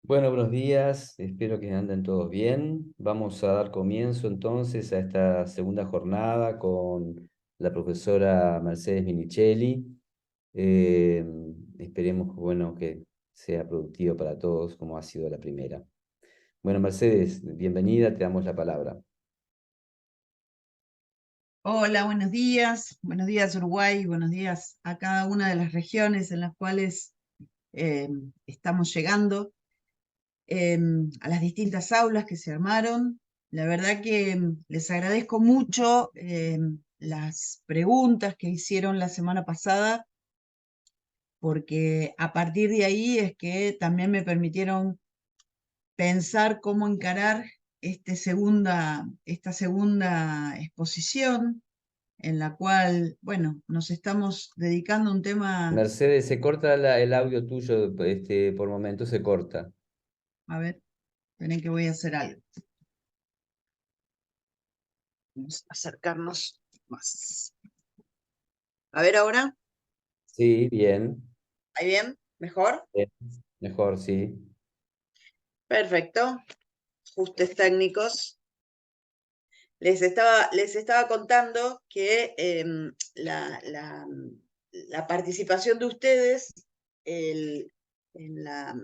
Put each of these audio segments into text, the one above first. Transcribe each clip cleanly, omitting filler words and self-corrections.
Bueno, buenos días, espero que anden todos bien. Vamos a dar comienzo entonces a esta segunda jornada con la profesora Mercedes Minichelli. Eh, Esperemos bueno, que sea productivo para todos como ha sido la primera. Bueno, Mercedes, bienvenida, te damos la palabra. Hola, buenos días Uruguay, buenos días a cada una de las regiones en las cuales eh, estamos llegando, eh, a las distintas aulas que se armaron. La verdad que les agradezco mucho las preguntas que hicieron la semana pasada, porque a partir de ahí es que también me permitieron pensar cómo encarar esta segunda exposición en la cual, bueno, nos estamos dedicando a un tema. Mercedes, se corta el audio tuyo, por momentos se corta. A ver, esperen que voy a hacer algo. Vamos a acercarnos más. A ver ahora, Sí, bien, ¿ahí bien? ¿Mejor? bien, mejor, sí. Perfecto. Ajustes técnicos. Les estaba contando que la participación de ustedes en la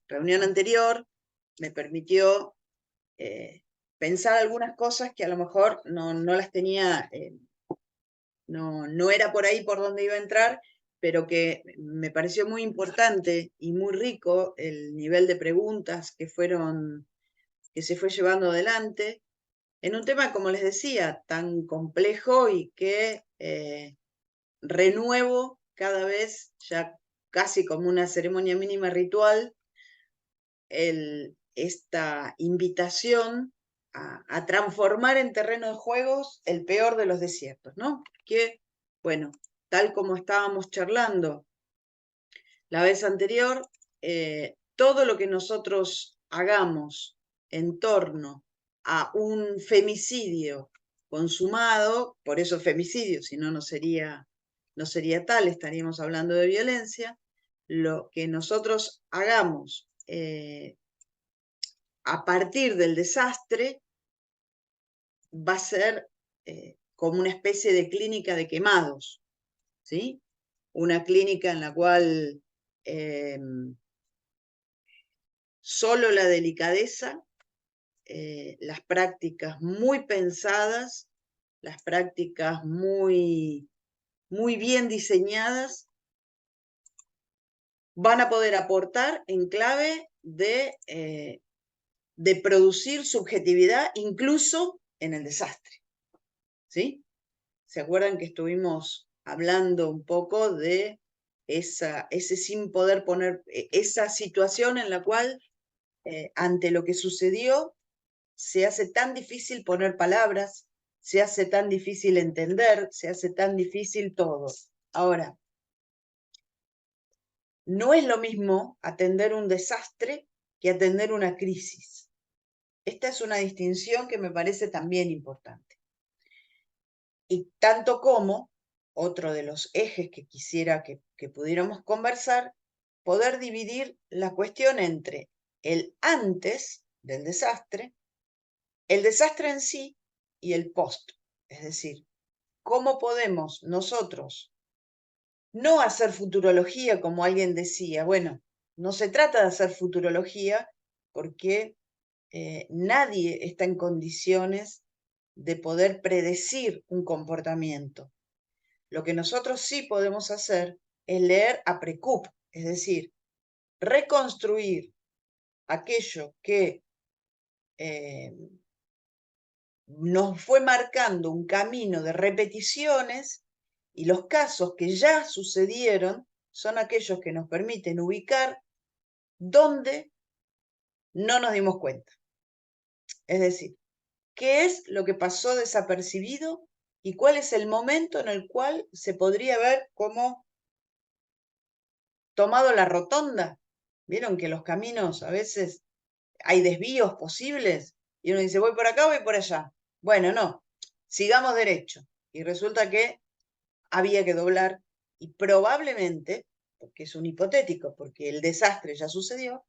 reunión anterior me permitió eh, pensar algunas cosas que a lo mejor no las tenía, no era por ahí por donde iba a entrar, pero que me pareció muy importante y muy rico el nivel de preguntas que se fue llevando adelante en un tema, como les decía, tan complejo y que renuevo cada vez, ya casi como una ceremonia mínima ritual, esta invitación a transformar en terreno de juegos el peor de los desiertos, ¿no? Que, bueno, tal como estábamos charlando la vez anterior, todo lo que nosotros hagamos en torno a un femicidio consumado, por eso femicidio, si no, no sería tal, estaríamos hablando de violencia, lo que nosotros hagamos a partir del desastre va a ser como una especie de clínica de quemados, ¿sí? Una clínica en la cual solo la delicadeza, las prácticas muy pensadas, las prácticas muy bien diseñadas, van a poder aportar en clave de producir subjetividad incluso en el desastre, ¿sí? ¿Se acuerdan que estuvimos hablando un poco de ese sin poder poner, esa situación en la cual ante lo que sucedió se hace tan difícil poner palabras, se hace tan difícil entender, se hace tan difícil todo? Ahora, no es lo mismo atender un desastre que atender una crisis. Esta es una distinción que me parece también importante. Y tanto como, otro de los ejes que quisiera que pudiéramos conversar, poder dividir la cuestión entre el antes del desastre, el desastre en sí y el post. Es decir, cómo podemos nosotros no hacer futurología, como alguien decía. Bueno, no se trata de hacer futurología porque nadie está en condiciones de poder predecir un comportamiento. Lo que nosotros sí podemos hacer es leer a precup, es decir, reconstruir aquello que nos fue marcando un camino de repeticiones, y los casos que ya sucedieron son aquellos que nos permiten ubicar dónde no nos dimos cuenta. Es decir, qué es lo que pasó desapercibido y cuál es el momento en el cual se podría ver como tomado la rotonda. Vieron que los caminos a veces hay desvíos posibles y uno dice, voy por acá, voy por allá. Bueno, no, sigamos derecho. Y resulta que había que doblar y probablemente, porque es un hipotético, porque el desastre ya sucedió,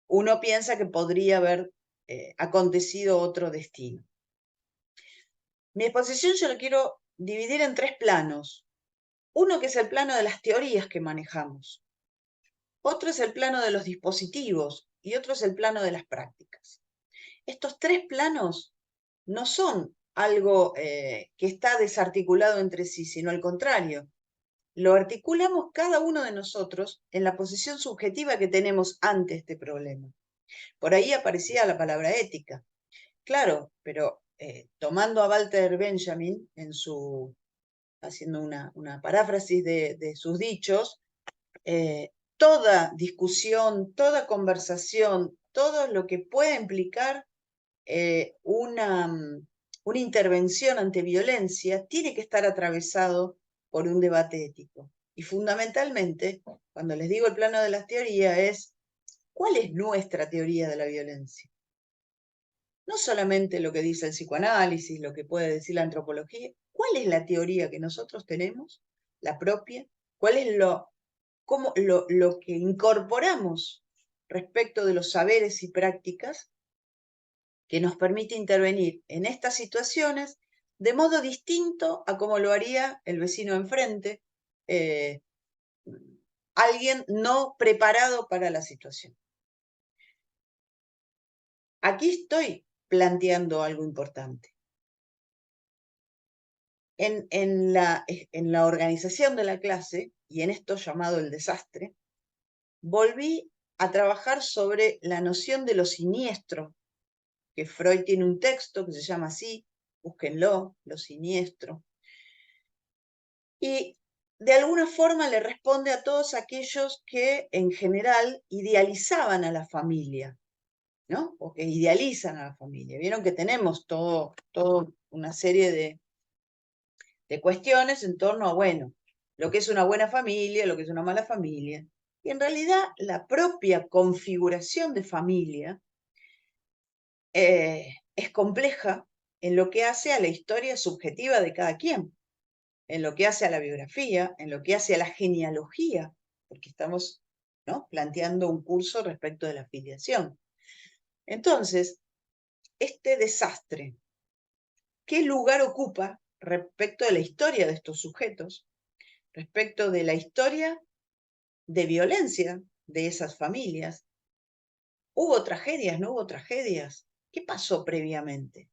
uno piensa que podría haber acontecido otro destino. Mi exposición yo la quiero dividir en 3 planos. Uno que es el plano de las teorías que manejamos, otro es el plano de los dispositivos y otro es el plano de las prácticas. Estos 3 planos no son algo que está desarticulado entre sí, sino al contrario. Lo articulamos cada uno de nosotros en la posición subjetiva que tenemos ante este problema. Por ahí aparecía la palabra ética. Claro, pero tomando a Walter Benjamin haciendo una paráfrasis de sus dichos, toda discusión, toda conversación, todo lo que pueda implicar una intervención ante violencia tiene que estar atravesado por un debate ético. Y fundamentalmente, cuando les digo el plano de las teorías, es ¿cuál es nuestra teoría de la violencia? No solamente lo que dice el psicoanálisis, lo que puede decir la antropología, ¿cuál es la teoría que nosotros tenemos, la propia? ¿Cuál es lo que incorporamos respecto de los saberes y prácticas que nos permite intervenir en estas situaciones de modo distinto a como lo haría el vecino enfrente, alguien no preparado para la situación? Aquí estoy planteando algo importante. En la organización de la clase, y en esto llamado el desastre, volví a trabajar sobre la noción de lo siniestro, que Freud tiene un texto que se llama así, búsquenlo, lo siniestro, y de alguna forma le responde a todos aquellos que en general idealizaban a la familia, ¿no? O que idealizan a la familia. Vieron que tenemos toda una serie de cuestiones en torno a, bueno, lo que es una buena familia, lo que es una mala familia. Y en realidad la propia configuración de familia es compleja en lo que hace a la historia subjetiva de cada quien, en lo que hace a la biografía, en lo que hace a la genealogía, porque estamos, ¿no?, planteando un curso respecto de la filiación. Entonces, este desastre, ¿qué lugar ocupa respecto de la historia de estos sujetos, respecto de la historia de violencia de esas familias? ¿Hubo tragedias? ¿No hubo tragedias? ¿Qué pasó previamente?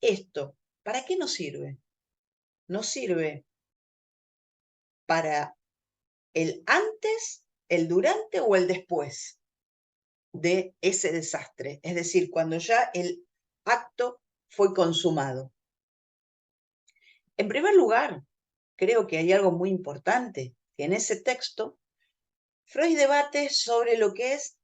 Esto, ¿para qué nos sirve? Nos sirve para el antes, el durante o el después de ese desastre, es decir, cuando ya el acto fue consumado. En primer lugar, creo que hay algo muy importante, que en ese texto Freud debate sobre lo que es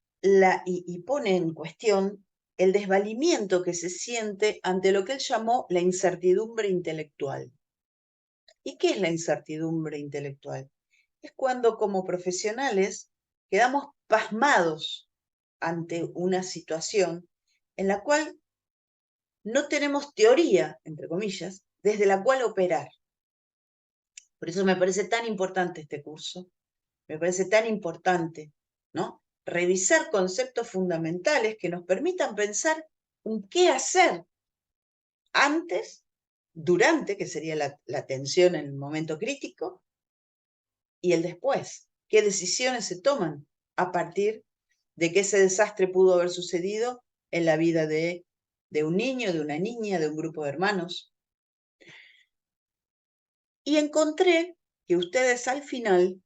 y pone en cuestión el desvalimiento que se siente ante lo que él llamó la incertidumbre intelectual. ¿Y qué es la incertidumbre intelectual? Es cuando como profesionales quedamos pasmados ante una situación en la cual no tenemos teoría, entre comillas, desde la cual operar. Por eso me parece tan importante este curso, me parece tan importante, ¿no?, revisar conceptos fundamentales que nos permitan pensar un qué hacer antes, durante, que sería la atención en el momento crítico, y el después. ¿Qué decisiones se toman a partir de que ese desastre pudo haber sucedido en la vida de un niño, de una niña, de un grupo de hermanos? Y encontré que ustedes al final,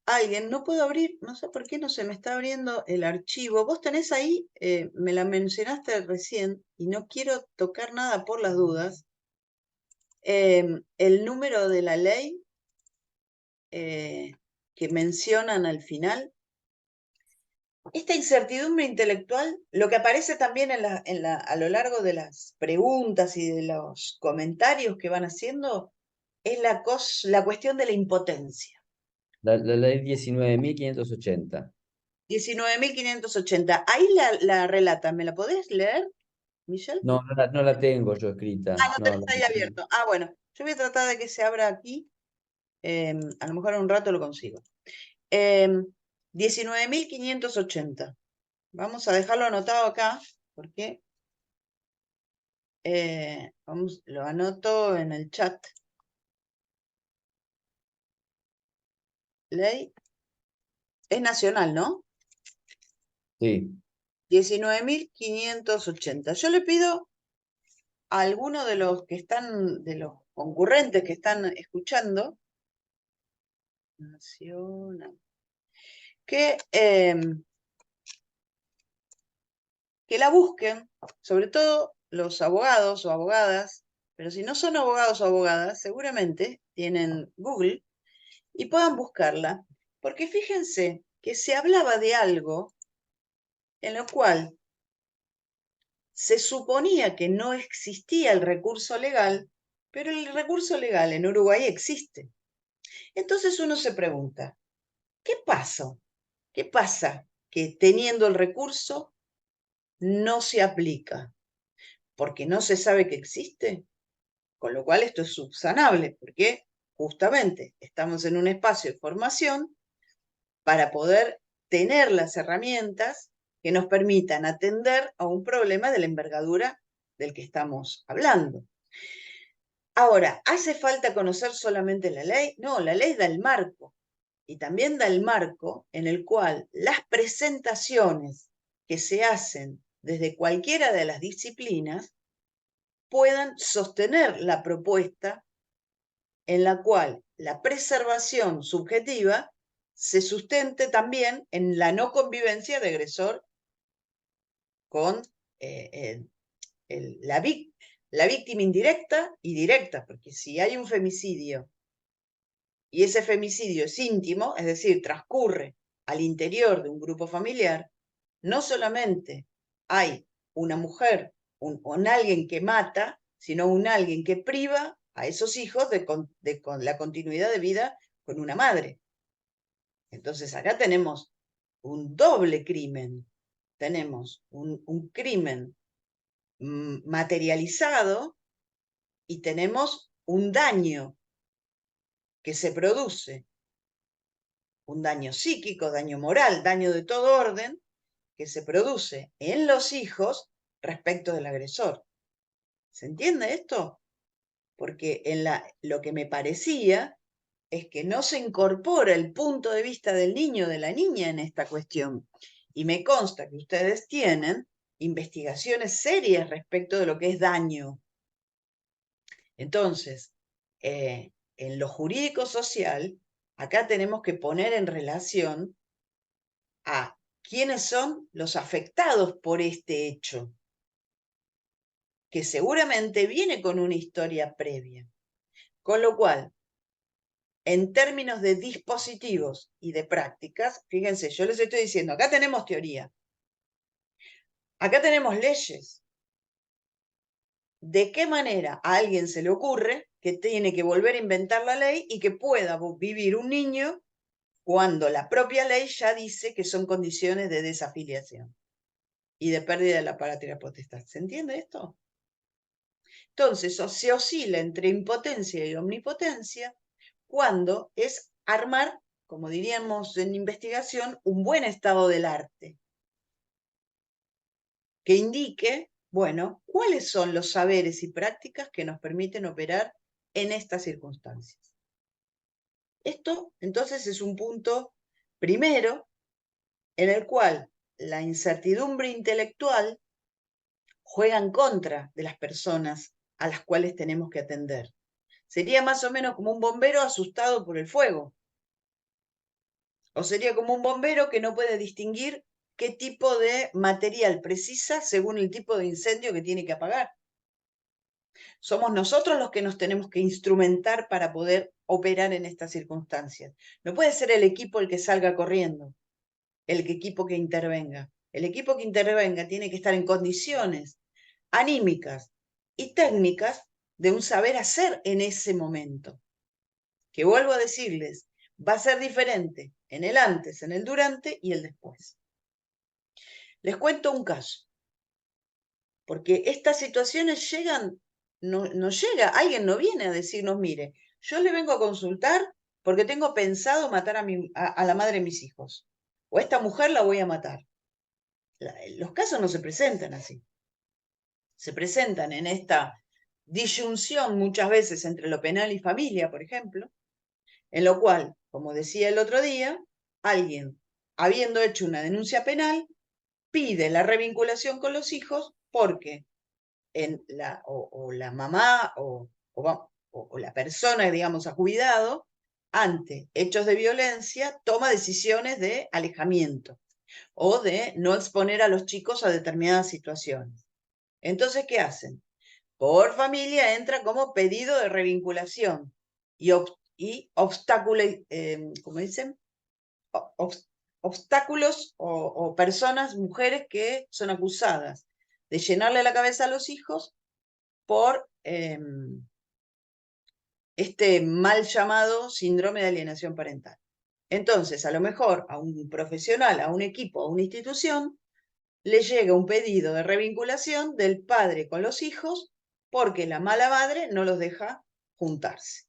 alguien, no puedo abrir, no sé por qué no se me está abriendo el archivo. Vos tenés ahí, me la mencionaste recién, y no quiero tocar nada por las dudas, el número de la ley que mencionan al final. Esta incertidumbre intelectual, lo que aparece también a lo largo de las preguntas y de los comentarios que van haciendo, es la cuestión de la impotencia. La ley 19.580. 19.580. Ahí la relata. ¿Me la podés leer, Michelle? No, no la tengo yo escrita. No No, tenés ahí abierto. Bueno, yo voy a tratar de que se abra aquí. A lo mejor en un rato lo consigo. 19.580. Vamos a dejarlo anotado acá, porque lo anoto en el chat. Ley es nacional, ¿no? Sí. 19.580. Yo le pido a alguno de los que están, de los concurrentes que están escuchando, nacional, que la busquen, sobre todo los abogados o abogadas, pero si no son abogados o abogadas, seguramente tienen Google y puedan buscarla, porque fíjense que se hablaba de algo en lo cual se suponía que no existía el recurso legal, pero el recurso legal en Uruguay existe. Entonces uno se pregunta, ¿qué pasa? ¿Qué pasa que teniendo el recurso no se aplica? Porque no se sabe que existe, con lo cual esto es subsanable, porque justamente estamos en un espacio de formación para poder tener las herramientas que nos permitan atender a un problema de la envergadura del que estamos hablando. Ahora, ¿hace falta conocer solamente la ley? No, la ley da el marco y también da el marco en el cual las presentaciones que se hacen desde cualquiera de las disciplinas puedan sostener la propuesta en la cual la preservación subjetiva se sustente también en la no convivencia de agresor con la víctima indirecta y directa, porque si hay un femicidio y ese femicidio es íntimo, es decir, transcurre al interior de un grupo familiar, no solamente hay una mujer, un alguien que mata, sino un alguien que priva a esos hijos de la continuidad de vida con una madre. Entonces acá tenemos un doble crimen. Tenemos un crimen materializado y tenemos un daño que se produce, un daño psíquico, daño moral, daño de todo orden, que se produce en los hijos respecto del agresor. ¿Se entiende esto? Porque lo que me parecía es que no se incorpora el punto de vista del niño o de la niña en esta cuestión. Y me consta que ustedes tienen investigaciones serias respecto de lo que es daño. Entonces, en lo jurídico social, acá tenemos que poner en relación a quiénes son los afectados por este hecho, que seguramente viene con una historia previa. Con lo cual, en términos de dispositivos y de prácticas, fíjense, yo les estoy diciendo, acá tenemos teoría, acá tenemos leyes. ¿De qué manera a alguien se le ocurre que tiene que volver a inventar la ley y que pueda vivir un niño cuando la propia ley ya dice que son condiciones de desafiliación y de pérdida de la patria potestad? ¿Se entiende esto? Entonces, se oscila entre impotencia y omnipotencia cuando es armar, como diríamos en investigación, un buen estado del arte, que indique, bueno, cuáles son los saberes y prácticas que nos permiten operar en estas circunstancias. Esto, entonces, es un punto primero en el cual la incertidumbre intelectual juega en contra de las personas a las cuales tenemos que atender. Sería más o menos como un bombero asustado por el fuego. O sería como un bombero que no puede distinguir qué tipo de material precisa según el tipo de incendio que tiene que apagar. Somos nosotros los que nos tenemos que instrumentar para poder operar en estas circunstancias. No puede ser el equipo el que salga corriendo, el equipo que intervenga. El equipo que intervenga tiene que estar en condiciones anímicas y técnicas de un saber hacer en ese momento. Que vuelvo a decirles, va a ser diferente en el antes, en el durante y el después. Les cuento un caso, porque estas situaciones llegan, no llega, alguien no viene a decirnos, mire, yo le vengo a consultar porque tengo pensado matar a la madre de mis hijos, o a esta mujer la voy a matar. Los casos no se presentan así. Se presentan en esta disyunción muchas veces entre lo penal y familia, por ejemplo, en lo cual, como decía el otro día, alguien, habiendo hecho una denuncia penal, pide la revinculación con los hijos porque la mamá o la persona, digamos, a cuidado, ante hechos de violencia, toma decisiones de alejamiento o de no exponer a los chicos a determinadas situaciones. Entonces, ¿qué hacen? Por familia entra como pedido de revinculación y ¿cómo dicen? Obstáculos o personas, mujeres que son acusadas de llenarle la cabeza a los hijos por este mal llamado síndrome de alienación parental. Entonces, a lo mejor a un profesional, a un equipo, a una institución, le llega un pedido de revinculación del padre con los hijos porque la mala madre no los deja juntarse.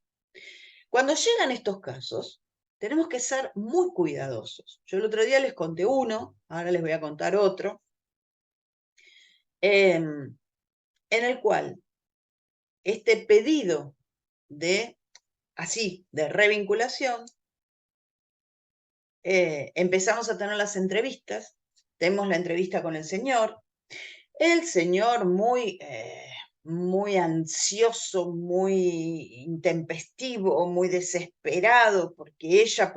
Cuando llegan estos casos, tenemos que ser muy cuidadosos. Yo el otro día les conté uno, ahora les voy a contar otro, en el cual este pedido de revinculación, empezamos a tener las entrevistas, tenemos la entrevista con el señor muy ansioso, muy intempestivo, muy desesperado, porque ella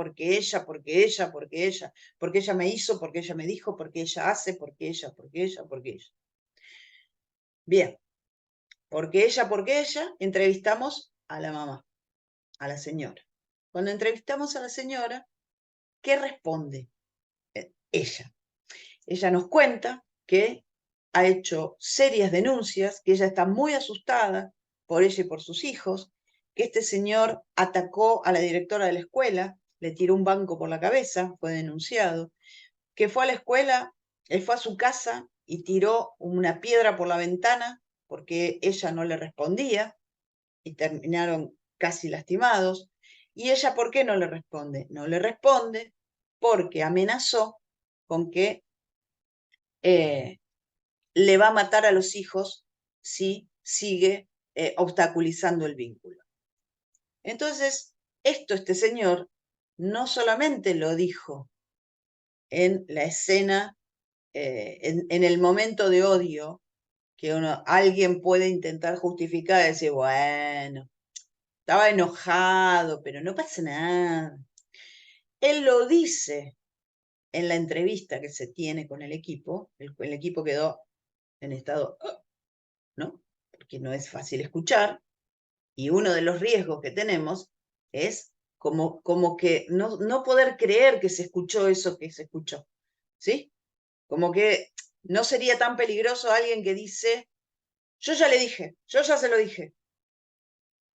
me hizo, porque ella me dijo, porque ella hace, porque ella. Bien, porque ella, entrevistamos a la mamá, a la señora. Cuando entrevistamos a la señora, ¿qué responde ella? Ella nos cuenta que ha hecho serias denuncias, que ella está muy asustada por ella y por sus hijos, que este señor atacó a la directora de la escuela, le tiró un banco por la cabeza, fue denunciado, que fue a la escuela, él fue a su casa y tiró una piedra por la ventana porque ella no le respondía y terminaron casi lastimados. ¿Y ella por qué no le responde? No le responde porque amenazó con que le va a matar a los hijos si sigue obstaculizando el vínculo. Entonces, este señor no solamente lo dijo en la escena, en el momento de odio, que alguien puede intentar justificar y decir, bueno, estaba enojado, pero no pasa nada. Él lo dice en la entrevista que se tiene con el equipo, el equipo quedó en estado, ¿no? Porque no es fácil escuchar, y uno de los riesgos que tenemos es como que no poder creer que se escuchó eso que se escuchó, ¿sí? Como que no sería tan peligroso alguien que dice, yo ya le dije, yo ya se lo dije,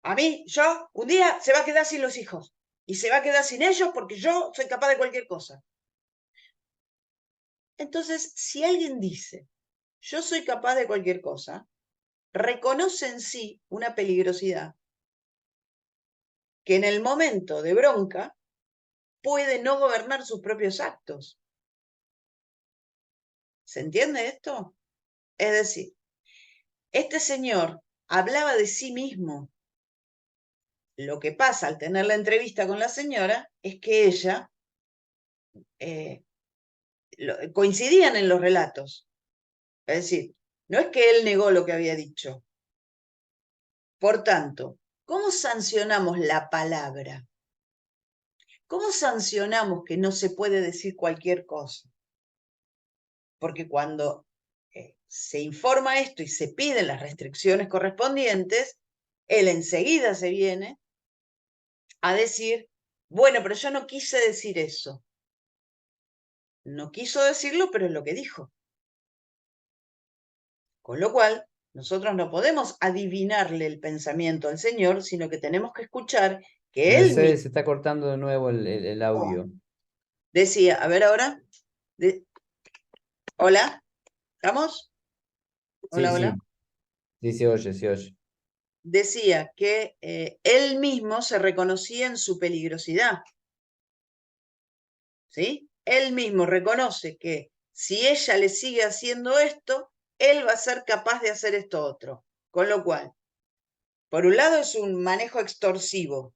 a mí, un día se va a quedar sin los hijos, y se va a quedar sin ellos porque yo soy capaz de cualquier cosa. Entonces, si alguien dice, yo soy capaz de cualquier cosa, reconoce en sí una peligrosidad que en el momento de bronca puede no gobernar sus propios actos. ¿Se entiende esto? Es decir, este señor hablaba de sí mismo. Lo que pasa al tener la entrevista con la señora es que ella coincidían en los relatos. Es decir, no es que él negó lo que había dicho. Por tanto, ¿cómo sancionamos la palabra? ¿Cómo sancionamos que no se puede decir cualquier cosa? Porque cuando se informa esto y se piden las restricciones correspondientes, él enseguida se viene a decir, bueno, pero yo no quise decir eso. No quiso decirlo, pero es lo que dijo. Con lo cual, nosotros no podemos adivinarle el pensamiento al Señor, sino que tenemos que escuchar que él mismo Mercedes, se está cortando de nuevo el audio. decía, a ver ahora, hola, ¿estamos? Sí, Hola, hola. sí, sí, se oye, se oye. Decía que él mismo se reconocía en su peligrosidad, ¿sí? él mismo reconoce que si ella le sigue haciendo esto, él va a ser capaz de hacer esto otro. Con lo cual, por un lado es un manejo extorsivo,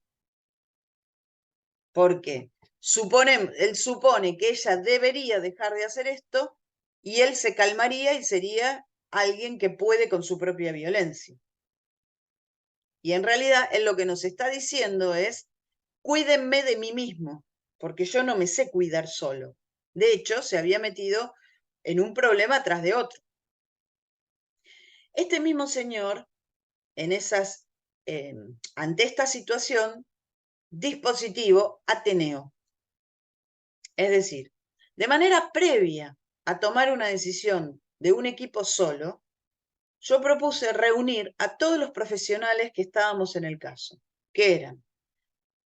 porque él supone que ella debería dejar de hacer esto y él se calmaría y sería alguien que puede con su propia violencia. Y en realidad él lo que nos está diciendo es, cuídenme de mí mismo, porque yo no me sé cuidar solo. De hecho, se había metido en un problema tras de otro. Este mismo señor, ante esta situación, dispositivo Ateneo. Es decir, de manera previa a tomar una decisión de un equipo solo, yo propuse reunir a todos los profesionales que estábamos en el caso, que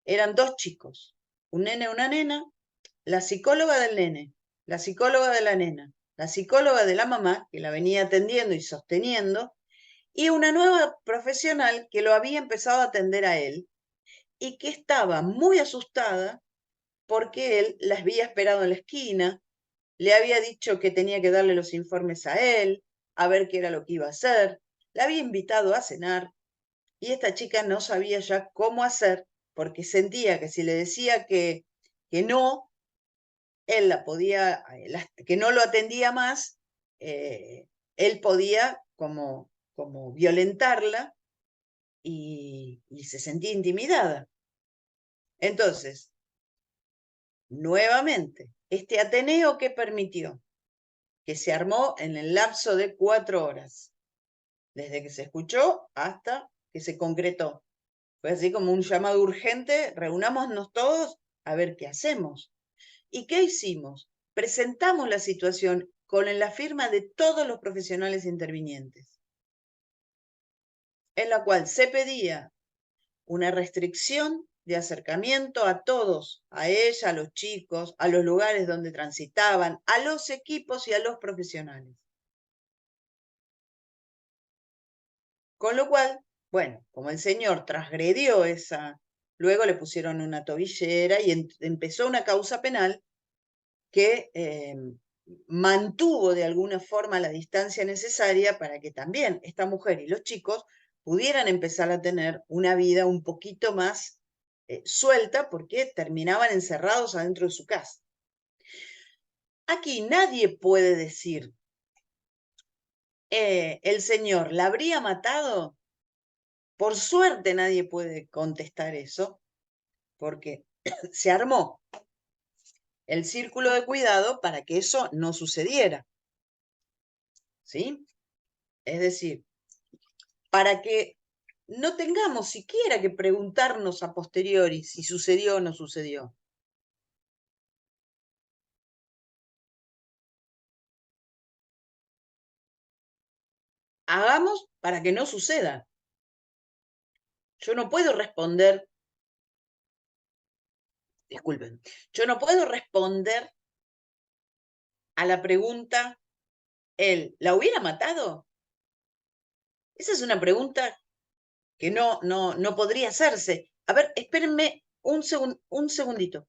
eran 2 chicos, un nene y una nena, la psicóloga del nene, la psicóloga de la nena, la psicóloga de la mamá, que la venía atendiendo y sosteniendo, y una nueva profesional que lo había empezado a atender a él y que estaba muy asustada porque él las había esperado en la esquina, le había dicho que tenía que darle los informes a él, a ver qué era lo que iba a hacer, la había invitado a cenar y esta chica no sabía ya cómo hacer porque sentía que si le decía que no, él que no lo atendía más, él podía como violentarla y se sentía intimidada. Entonces, nuevamente, este Ateneo que permitió que se armó en el lapso de 4 horas, desde que se escuchó hasta que se concretó. Fue así como un llamado urgente, reunámonos todos a ver qué hacemos. ¿Y qué hicimos? Presentamos la situación con la firma de todos los profesionales intervinientes, en la cual se pedía una restricción de acercamiento a todos, a ella, a los chicos, a los lugares donde transitaban, a los equipos y a los profesionales. Con lo cual, bueno, como el señor transgredió luego le pusieron una tobillera y empezó una causa penal que mantuvo de alguna forma la distancia necesaria para que también esta mujer y los chicos pudieran empezar a tener una vida un poquito más suelta porque terminaban encerrados adentro de su casa. Aquí nadie puede decir, el señor la habría matado. Por suerte nadie puede contestar eso, porque se armó el círculo de cuidado para que eso no sucediera. ¿Sí? Es decir, para que no tengamos siquiera que preguntarnos a posteriori si sucedió o no sucedió. Hagamos para que no suceda. Yo no puedo responder, disculpen, yo no puedo responder a la pregunta, ¿él la hubiera matado? Esa es una pregunta que no podría hacerse. A ver, espérenme un segundito.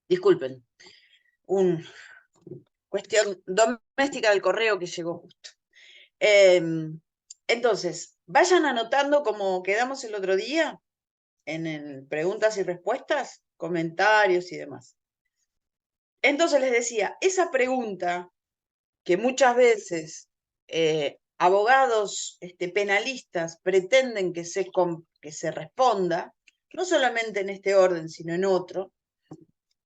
Disculpen, una cuestión doméstica del correo que llegó justo. Entonces, vayan anotando como quedamos el otro día en el preguntas y respuestas, comentarios y demás. Entonces les decía, esa pregunta que muchas veces abogados penalistas pretenden que se responda, no solamente en este orden, sino en otro.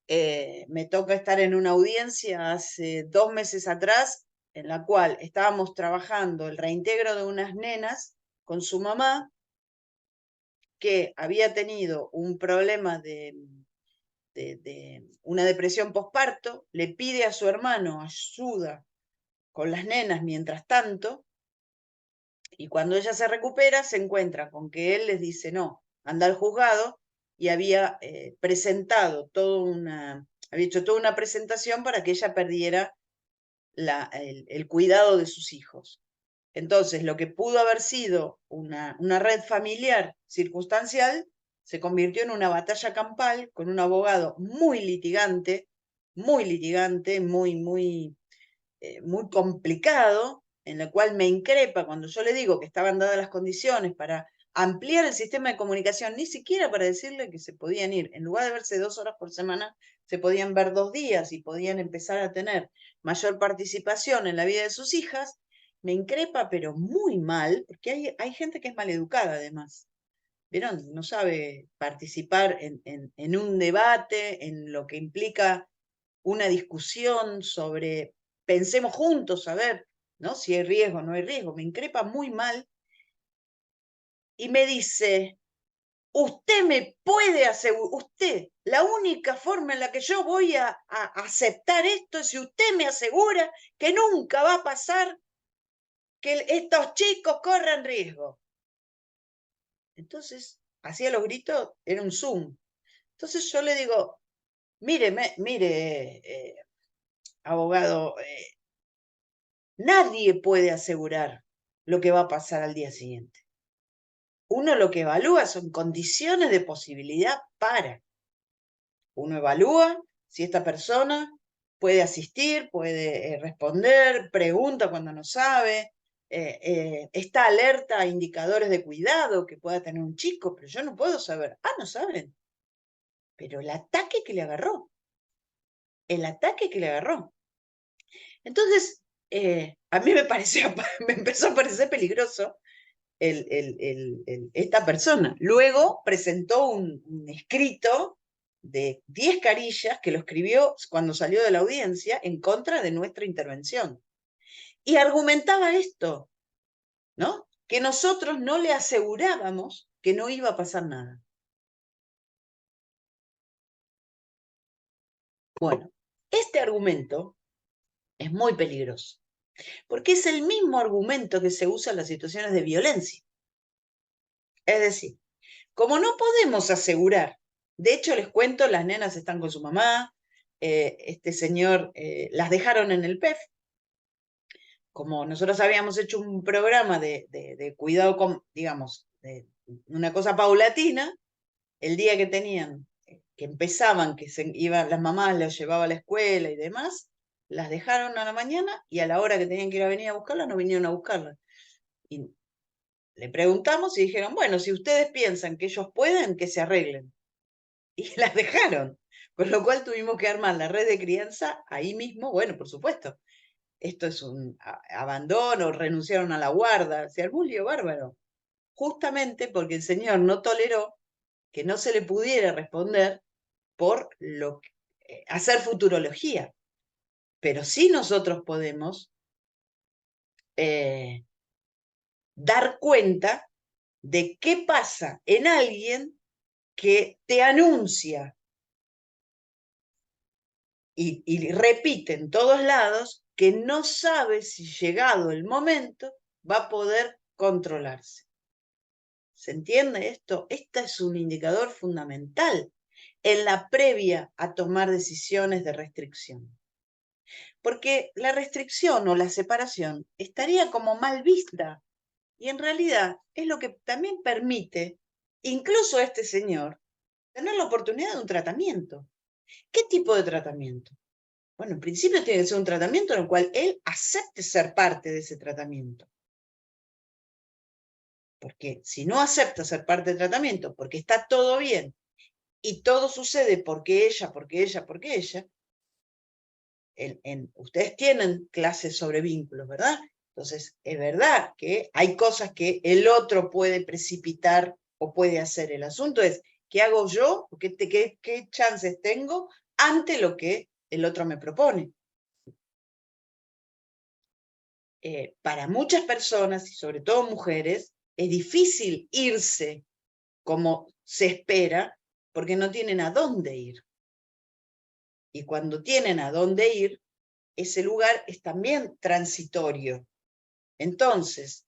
Me toca estar en una audiencia hace 2 meses atrás, en la cual estábamos trabajando el reintegro de unas nenas con su mamá, que había tenido un problema de una depresión posparto, le pide a su hermano ayuda con las nenas mientras tanto, y cuando ella se recupera se encuentra con que él les dice no, anda al juzgado, y había había hecho toda una presentación para que ella perdiera el cuidado de sus hijos. Entonces, lo que pudo haber sido una red familiar circunstancial se convirtió en una batalla campal con un abogado muy litigante, muy complicado, en la cual me increpa cuando yo le digo que estaban dadas las condiciones para ampliar el sistema de comunicación, ni siquiera para decirle que se podían ir, en lugar de verse 2 horas por semana, se podían ver 2 días y podían empezar a tener mayor participación en la vida de sus hijas. Me increpa, pero muy mal, porque hay gente que es maleducada además. ¿Vieron? No sabe participar en un debate, en lo que implica una discusión sobre, pensemos juntos, a ver, ¿no? Si hay riesgo o no hay riesgo. Me increpa muy mal y me dice, usted me puede asegurar, usted, la única forma en la que yo voy a aceptar esto es si usted me asegura que nunca va a pasar que estos chicos corran riesgo. Entonces, hacía los gritos, era un Zoom. Entonces yo le digo, mire, abogado, nadie puede asegurar lo que va a pasar al día siguiente. Uno lo que evalúa son condiciones de posibilidad para. Uno evalúa si esta persona puede asistir, puede responder, pregunta cuando no sabe, está alerta a indicadores de cuidado que pueda tener un chico, pero yo no puedo saber. Ah, no saben. Pero el ataque que le agarró. Entonces, a mí me empezó a parecer peligroso esta persona. Luego presentó un escrito de 10 carillas que lo escribió cuando salió de la audiencia en contra de nuestra intervención. Y argumentaba esto, ¿no? Que nosotros no le asegurábamos que no iba a pasar nada. Bueno, este argumento es muy peligroso, porque es el mismo argumento que se usa en las situaciones de violencia. Es decir, como no podemos asegurar, de hecho les cuento, las nenas están con su mamá, este señor las dejaron en el PEF, como nosotros habíamos hecho un programa de cuidado, digamos, de una cosa paulatina, el día que tenían, que empezaban, que se iban, las mamás las llevaba a la escuela y demás, las dejaron a la mañana y a la hora que tenían que ir a venir a buscarlas, no vinieron a buscarlas. Y le preguntamos y dijeron, bueno, si ustedes piensan que ellos pueden, que se arreglen. Y las dejaron, con lo cual tuvimos que armar la red de crianza ahí mismo. Bueno, por supuesto, esto es un abandono, renunciaron a la guarda, se armó un lío bárbaro, justamente porque el señor no toleró que no se le pudiera responder por hacer futurología. Pero sí nosotros podemos dar cuenta de qué pasa en alguien que te anuncia y repite en todos lados que no sabe si llegado el momento va a poder controlarse. ¿Se entiende esto? Este es un indicador fundamental en la previa a tomar decisiones de restricción. Porque la restricción o la separación estaría como mal vista, y en realidad es lo que también permite, incluso a este señor, tener la oportunidad de un tratamiento. ¿Qué tipo de tratamiento? Bueno, en principio tiene que ser un tratamiento en el cual él acepte ser parte de ese tratamiento. Porque si no acepta ser parte del tratamiento, porque está todo bien, y todo sucede porque ella, ustedes tienen clases sobre vínculos, ¿verdad? Entonces, es verdad que hay cosas que el otro puede precipitar o puede hacer. El asunto es, ¿qué hago yo? ¿Qué chances tengo ante lo que el otro me propone? Para muchas personas, y sobre todo mujeres, es difícil irse como se espera, porque no tienen a dónde ir. Y cuando tienen a dónde ir, ese lugar es también transitorio. Entonces,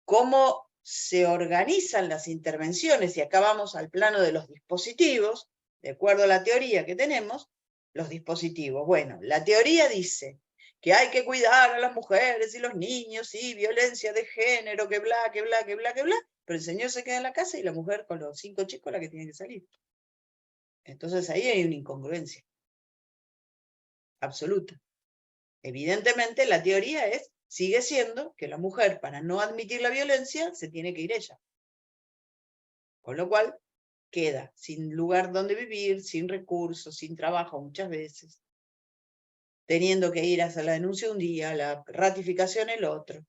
¿cómo se organizan las intervenciones? Y acá vamos al plano de los dispositivos, de acuerdo a la teoría que tenemos, los dispositivos. Bueno, la teoría dice que hay que cuidar a las mujeres y los niños y violencia de género, que bla, que bla, que bla, que bla, pero el señor se queda en la casa y la mujer con los 5 chicos la que tiene que salir. Entonces ahí hay una incongruencia absoluta. Evidentemente la teoría sigue siendo que la mujer, para no admitir la violencia, se tiene que ir ella. Con lo cual queda sin lugar donde vivir, sin recursos, sin trabajo muchas veces, teniendo que ir a hacer la denuncia un día, la ratificación el otro.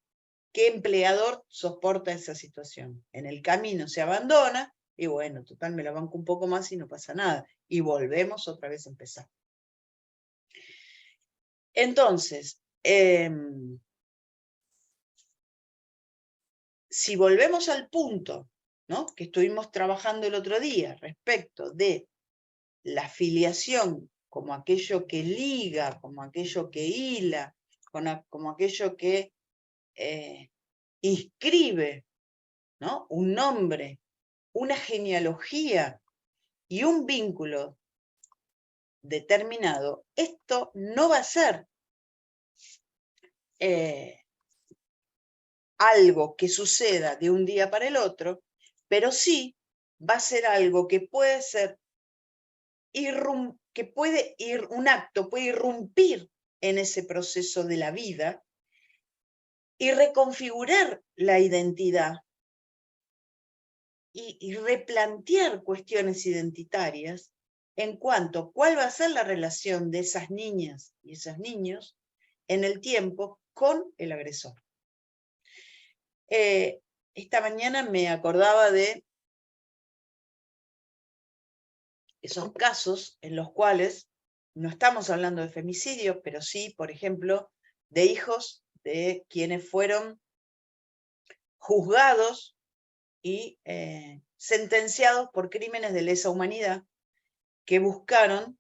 ¿Qué empleador soporta esa situación? En el camino se abandona y bueno, total, me la banco un poco más y no pasa nada. Y volvemos otra vez a empezar. Entonces, si volvemos al punto, ¿no?, que estuvimos trabajando el otro día respecto de la filiación como aquello que liga, como aquello que hila, como aquello que inscribe, ¿no?, un nombre, una genealogía y un vínculo determinado, esto no va a ser algo que suceda de un día para el otro, pero sí va a ser algo que puede ser un acto puede irrumpir en ese proceso de la vida y reconfigurar la identidad y replantear cuestiones identitarias en cuanto a cuál va a ser la relación de esas niñas y esos niños en el tiempo con el agresor. Esta mañana me acordaba de esos casos en los cuales no estamos hablando de femicidio, pero sí, por ejemplo, de hijos de quienes fueron juzgados y sentenciados por crímenes de lesa humanidad que buscaron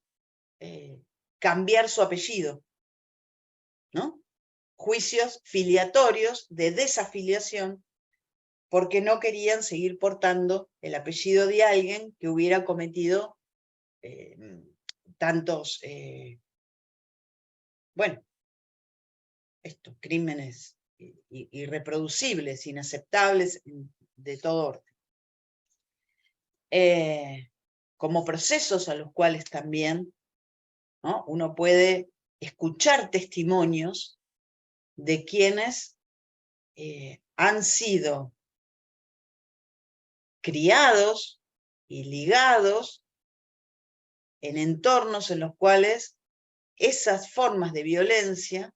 cambiar su apellido, ¿no? Juicios filiatorios de desafiliación porque no querían seguir portando el apellido de alguien que hubiera cometido tantos, bueno, estos crímenes irreproducibles, inaceptables, de todo orden. Como procesos a los cuales también, ¿no?, uno puede escuchar testimonios de quienes han sido criados y ligados en entornos en los cuales esas formas de violencia,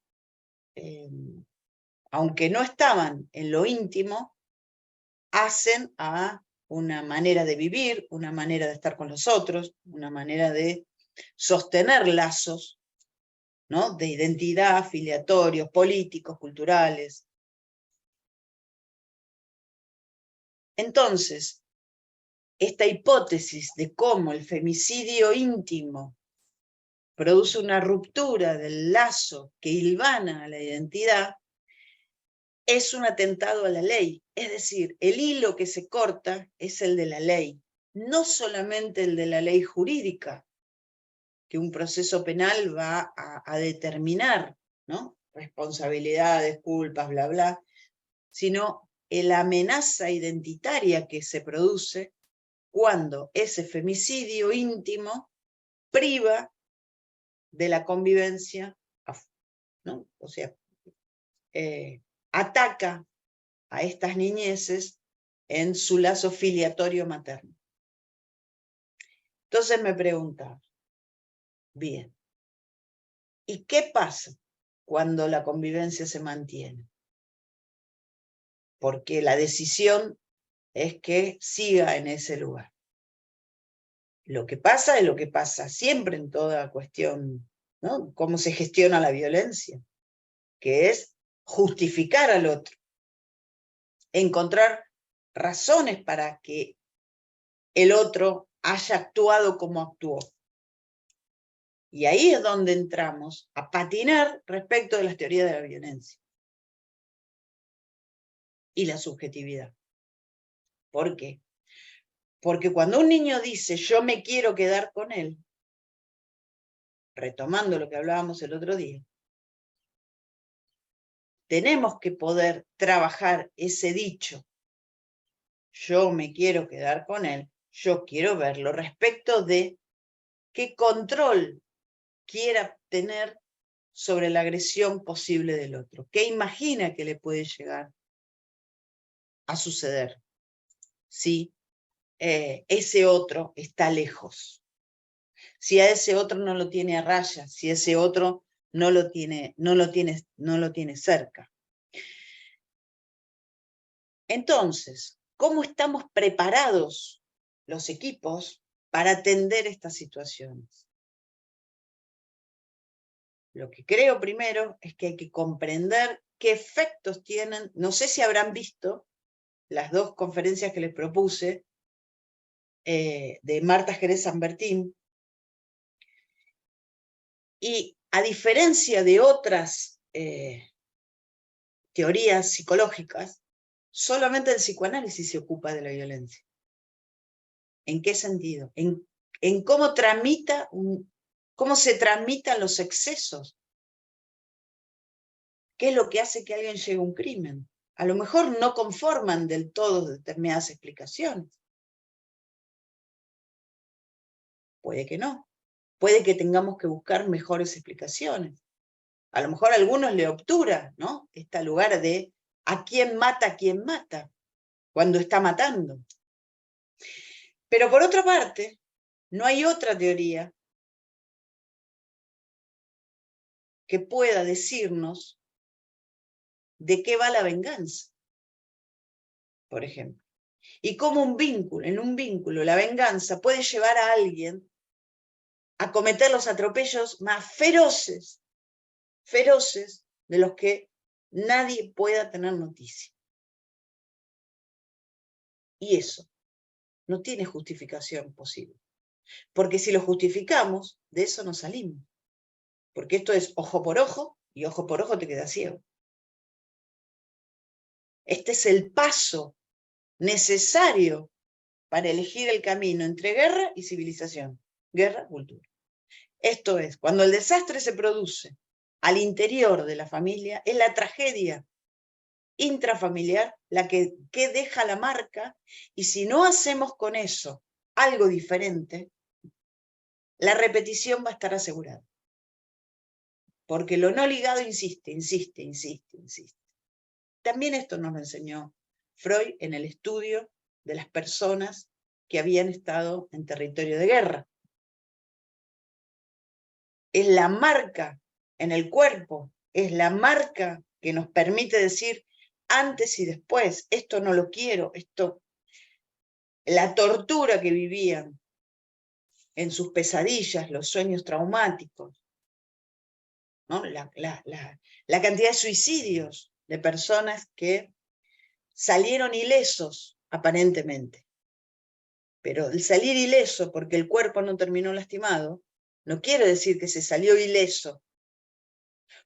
aunque no estaban en lo íntimo, hacen a una manera de vivir, una manera de estar con los otros, una manera de sostener lazos, ¿no?, de identidad, afiliatorios, políticos, culturales. Entonces, esta hipótesis de cómo el femicidio íntimo produce una ruptura del lazo que hilvana a la identidad, es un atentado a la ley. Es decir, el hilo que se corta es el de la ley, no solamente el de la ley jurídica, que un proceso penal va a determinar, ¿no?, responsabilidades, culpas, bla, bla, sino la amenaza identitaria que se produce cuando ese femicidio íntimo priva de la convivencia, ¿no?, o sea, ataca a estas niñeces en su lazo filiatorio materno. Entonces me preguntaba, bien, ¿y qué pasa cuando la convivencia se mantiene? porque la decisión es que siga en ese lugar. Lo que pasa es lo que pasa siempre en toda cuestión, ¿no? Cómo se gestiona la violencia, que es justificar al otro, encontrar razones para que el otro haya actuado como actuó. Y ahí es donde entramos a patinar respecto de las teorías de la violencia y la subjetividad. ¿Por qué? Porque cuando un niño dice yo me quiero quedar con él, retomando lo que hablábamos el otro día, tenemos que poder trabajar ese dicho, yo me quiero quedar con él, yo quiero verlo, respecto de qué control quiera tener sobre la agresión posible del otro, qué imagina que le puede llegar a suceder si ese otro está lejos, si a ese otro no lo tiene a raya, si ese otro no lo tiene cerca. Entonces, ¿cómo estamos preparados los equipos para atender estas situaciones? Lo que creo primero es que hay que comprender qué efectos tienen. No sé si habrán visto las dos conferencias que les propuse de Marta Jerez San Bertín, y a diferencia de otras teorías psicológicas, solamente el psicoanálisis se ocupa de la violencia. ¿En qué sentido? En cómo se tramitan los excesos. ¿Qué es lo que hace que alguien llegue a un crimen? A lo mejor no conforman del todo determinadas explicaciones. Puede que no. Puede que tengamos que buscar mejores explicaciones. A lo mejor a algunos le obtura, ¿no? Este lugar de a quién mata cuando está matando. Pero por otra parte, no hay otra teoría que pueda decirnos de qué va la venganza, por ejemplo. Y cómo en un vínculo, la venganza puede llevar a alguien a cometer los atropellos más feroces de los que nadie pueda tener noticia. Y eso no tiene justificación posible. Porque si lo justificamos, de eso no salimos. Porque esto es ojo por ojo, y ojo por ojo te queda ciego. Este es el paso necesario para elegir el camino entre guerra y civilización. Guerra, cultura. Esto es, cuando el desastre se produce al interior de la familia, es la tragedia intrafamiliar la que deja la marca, y si no hacemos con eso algo diferente, la repetición va a estar asegurada. Porque lo no ligado insiste. También esto nos lo enseñó Freud en el estudio de las personas que habían estado en territorio de guerra. Es la marca en el cuerpo, es la marca que nos permite decir antes y después, esto no lo quiero, la tortura que vivían en sus pesadillas, los sueños traumáticos, ¿no? La cantidad de suicidios de personas que salieron ilesos, aparentemente. Pero el salir ileso porque el cuerpo no terminó lastimado, no quiere decir que se salió ileso.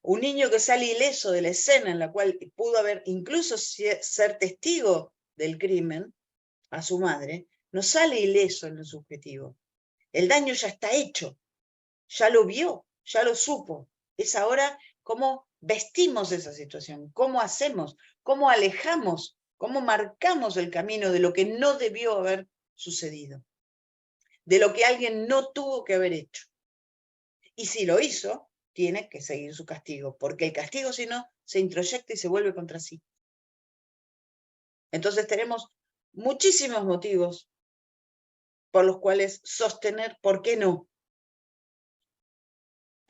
Un niño que sale ileso de la escena en la cual pudo haber incluso ser testigo del crimen a su madre, no sale ileso en lo subjetivo. El daño ya está hecho, ya lo vio, ya lo supo. Es ahora cómo vestimos esa situación, cómo hacemos, cómo alejamos, cómo marcamos el camino de lo que no debió haber sucedido, de lo que alguien no tuvo que haber hecho. Y si lo hizo, tiene que seguir su castigo, porque el castigo, si no, se introyecta y se vuelve contra sí. Entonces tenemos muchísimos motivos por los cuales sostener por qué no.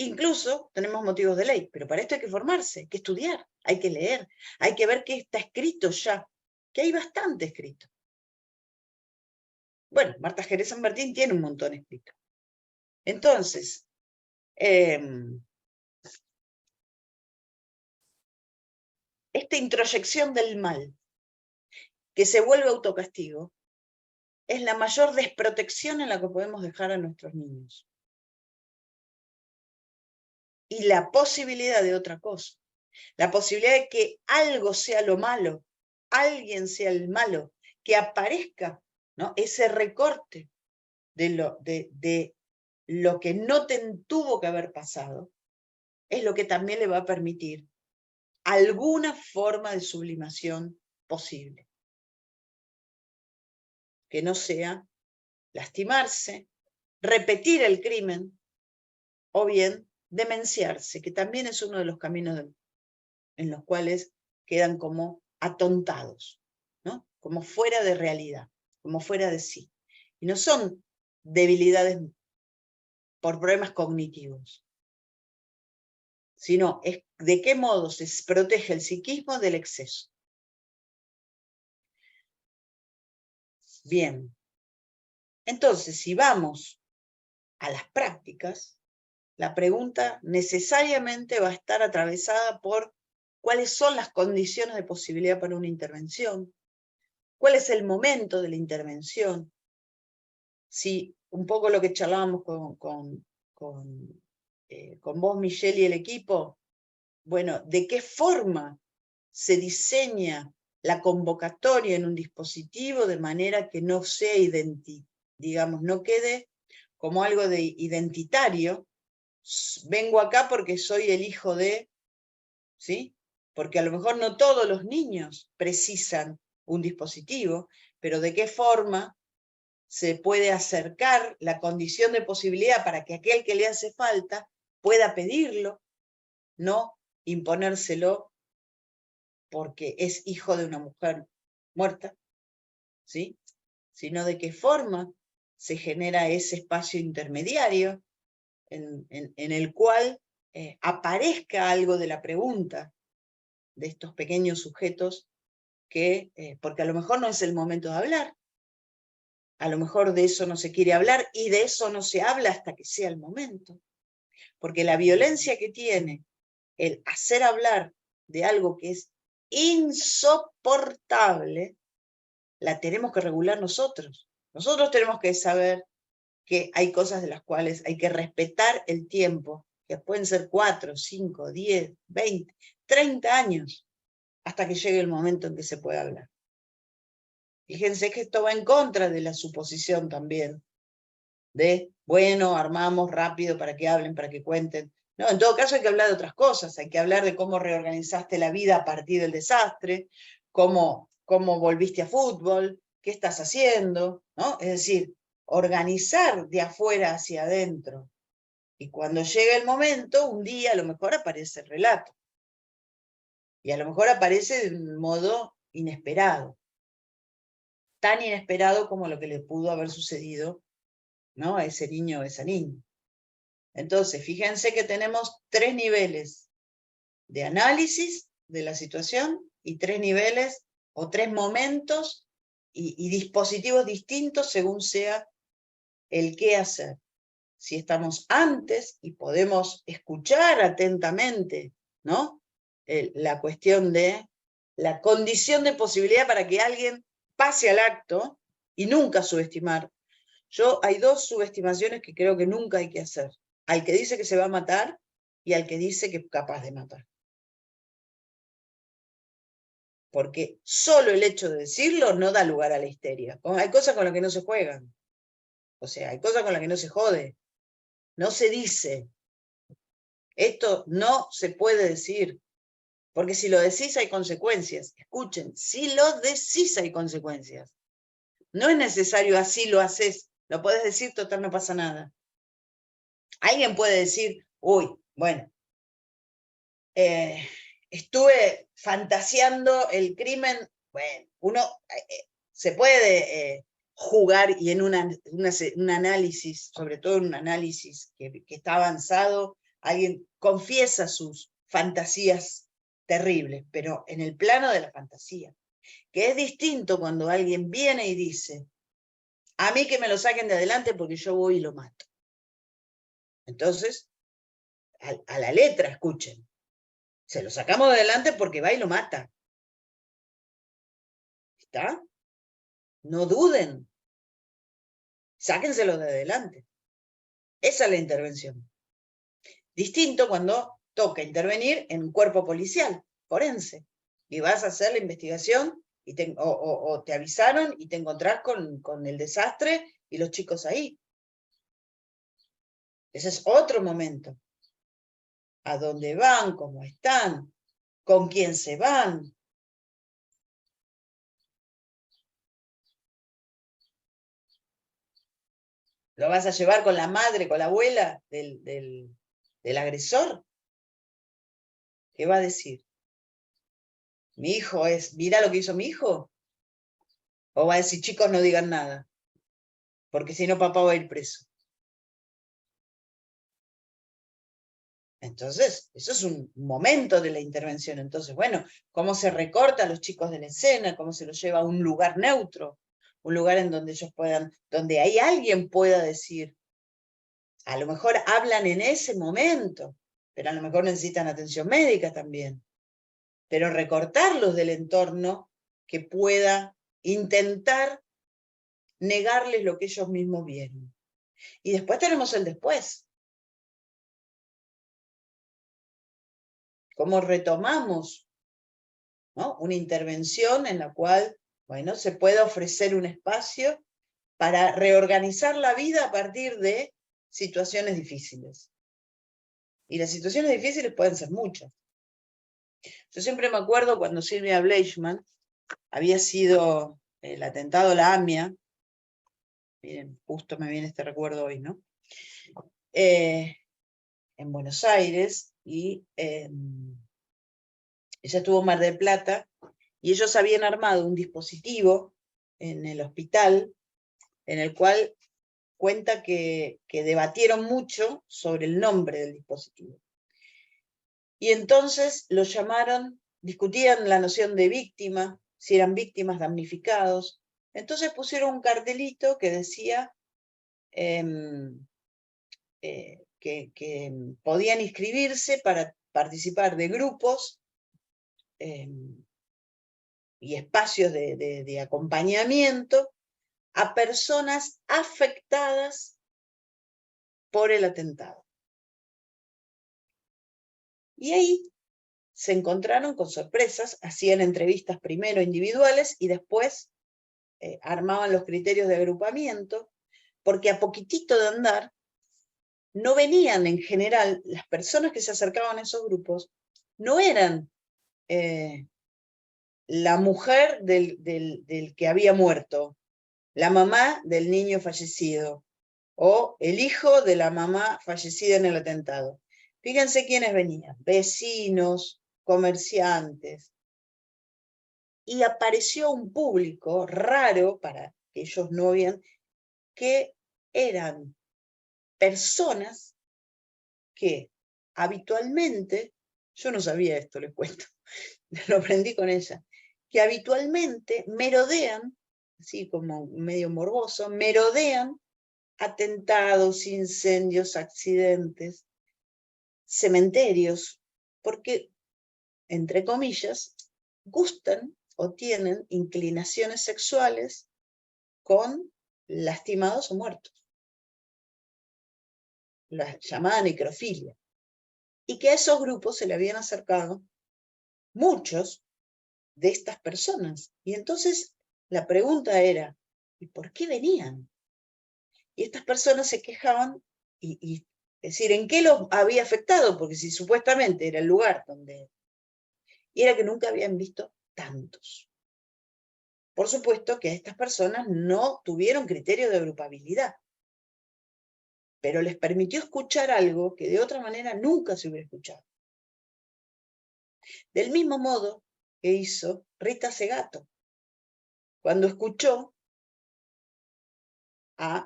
Incluso tenemos motivos de ley, pero para esto hay que formarse, hay que estudiar, hay que leer, hay que ver qué está escrito ya, que hay bastante escrito. Bueno, Marta Jerez San Martín tiene un montón escrito. Entonces, esta introyección del mal, que se vuelve autocastigo, es la mayor desprotección en la que podemos dejar a nuestros niños. Y la posibilidad de otra cosa, la posibilidad de que algo sea lo malo, alguien sea el malo, que aparezca, ¿no?, ese recorte de lo que no tuvo que haber pasado, es lo que también le va a permitir alguna forma de sublimación posible. Que no sea lastimarse, repetir el crimen, o bien demenciarse, que también es uno de los caminos en los cuales quedan como atontados, ¿no?, como fuera de realidad, como fuera de sí. Y no son debilidades por problemas cognitivos, sino es de qué modo se protege el psiquismo del exceso. Bien, entonces si vamos a las prácticas, la pregunta necesariamente va a estar atravesada por cuáles son las condiciones de posibilidad para una intervención, cuál es el momento de la intervención, si un poco lo que charlábamos con vos, Michelle, y el equipo, bueno, de qué forma se diseña la convocatoria en un dispositivo de manera que no sea digamos, no quede como algo de identitario. Vengo acá porque soy el hijo de, ¿sí? Porque a lo mejor no todos los niños precisan un dispositivo, pero de qué forma se puede acercar la condición de posibilidad para que aquel que le hace falta pueda pedirlo, no imponérselo porque es hijo de una mujer muerta, ¿sí?, sino de qué forma se genera ese espacio intermediario en el cual aparezca algo de la pregunta de estos pequeños sujetos que, porque a lo mejor no es el momento de hablar, a lo mejor de eso no se quiere hablar y de eso no se habla hasta que sea el momento, porque la violencia que tiene el hacer hablar de algo que es insoportable, la tenemos que regular nosotros. Nosotros tenemos que saber que hay cosas de las cuales hay que respetar el tiempo, que pueden ser 4, 5, 10, 20, 30 años, hasta que llegue el momento en que se pueda hablar. Fíjense que esto va en contra de la suposición también, de, bueno, armamos rápido para que hablen, para que cuenten. No, en todo caso hay que hablar de otras cosas, hay que hablar de cómo reorganizaste la vida a partir del desastre, cómo volviste a fútbol, qué estás haciendo, ¿no? Es decir, organizar de afuera hacia adentro. Y cuando llega el momento, un día a lo mejor aparece el relato. Y a lo mejor aparece de un modo inesperado. Tan inesperado como lo que le pudo haber sucedido, ¿no?, a ese niño o esa niña. Entonces, fíjense que tenemos 3 niveles de análisis de la situación y 3 niveles o 3 momentos y dispositivos distintos según sea el qué hacer. Si estamos antes y podemos escuchar atentamente, ¿no?, la cuestión de la condición de posibilidad para que alguien pase al acto y nunca subestimar. Hay 2 subestimaciones que creo que nunca hay que hacer. Al que dice que se va a matar y al que dice que es capaz de matar. Porque solo el hecho de decirlo no da lugar a la histeria. Hay cosas con las que no se juegan. O sea, hay cosas con las que no se jode. No se dice. Esto no se puede decir. Porque si lo decís hay consecuencias. Escuchen, si lo decís hay consecuencias. No es necesario así lo haces. Lo podés decir, total, no pasa nada. Alguien puede decir, uy, bueno, estuve fantaseando el crimen. Bueno, uno se puede jugar y en un análisis, sobre todo en un análisis que está avanzado, alguien confiesa sus fantasías terribles, pero en el plano de la fantasía, que es distinto cuando alguien viene y dice, a mí que me lo saquen de adelante porque yo voy y lo mato. Entonces, a la letra, escuchen, se lo sacamos de adelante porque va y lo mata. ¿Está? No duden. Sáquenselo de adelante. Esa es la intervención. Distinto cuando toca intervenir en un cuerpo policial, forense, y vas a hacer la investigación y o te avisaron y te encontrás con el desastre y los chicos ahí. Ese es otro momento. ¿A dónde van? ¿Cómo están? ¿Con quién se van? ¿Lo vas a llevar con la madre, con la abuela del agresor? ¿Qué va a decir? ¿Mi hijo es, mira lo que hizo mi hijo? ¿O va a decir, chicos, no digan nada? Porque si no, papá va a ir preso. Entonces, eso es un momento de la intervención. Entonces, bueno, ¿cómo se recorta a los chicos de la escena? ¿Cómo se los lleva a un lugar neutro? Un lugar en donde ellos puedan, donde ahí alguien pueda decir, a lo mejor hablan en ese momento, pero a lo mejor necesitan atención médica también. Pero recortarlos del entorno que pueda intentar negarles lo que ellos mismos vieron. Y después tenemos el después. ¿Cómo retomamos, ¿no?, una intervención en la cual, bueno, se puede ofrecer un espacio para reorganizar la vida a partir de situaciones difíciles? Y las situaciones difíciles pueden ser muchas. Yo siempre me acuerdo cuando Silvia Bleichmann había sido el atentado a la AMIA, miren, justo me viene este recuerdo hoy, ¿no? En Buenos Aires, y ella estuvo en Mar del Plata, y ellos habían armado un dispositivo en el hospital, en el cual cuenta que debatieron mucho sobre el nombre del dispositivo. Y entonces lo llamaron, discutían la noción de víctima, si eran víctimas, damnificados. Entonces pusieron un cartelito que decía que podían inscribirse para participar de grupos y espacios de acompañamiento a personas afectadas por el atentado. Y ahí se encontraron con sorpresas, hacían entrevistas primero individuales y después armaban los criterios de agrupamiento, porque a poquitito de andar no venían en general, las personas que se acercaban a esos grupos no eran la mujer del que había muerto, la mamá del niño fallecido, o el hijo de la mamá fallecida en el atentado. Fíjense quiénes venían: vecinos, comerciantes. Y apareció un público raro, para que ellos no habían, que eran personas que habitualmente, yo no sabía esto, les cuento, lo aprendí con ella, que habitualmente merodean, así como medio morboso, merodean atentados, incendios, accidentes, cementerios, porque, entre comillas, gustan o tienen inclinaciones sexuales con lastimados o muertos, la llamada necrofilia, y que a esos grupos se le habían acercado muchos de estas personas. Y entonces la pregunta era, ¿y por qué venían? Y estas personas se quejaban, y es decir, ¿en qué los había afectado? Porque si supuestamente era el lugar donde... Y era que nunca habían visto tantos. Por supuesto que a estas personas no tuvieron criterio de agrupabilidad, pero les permitió escuchar algo que de otra manera nunca se hubiera escuchado. Del mismo modo que hizo Rita Segato, cuando escuchó,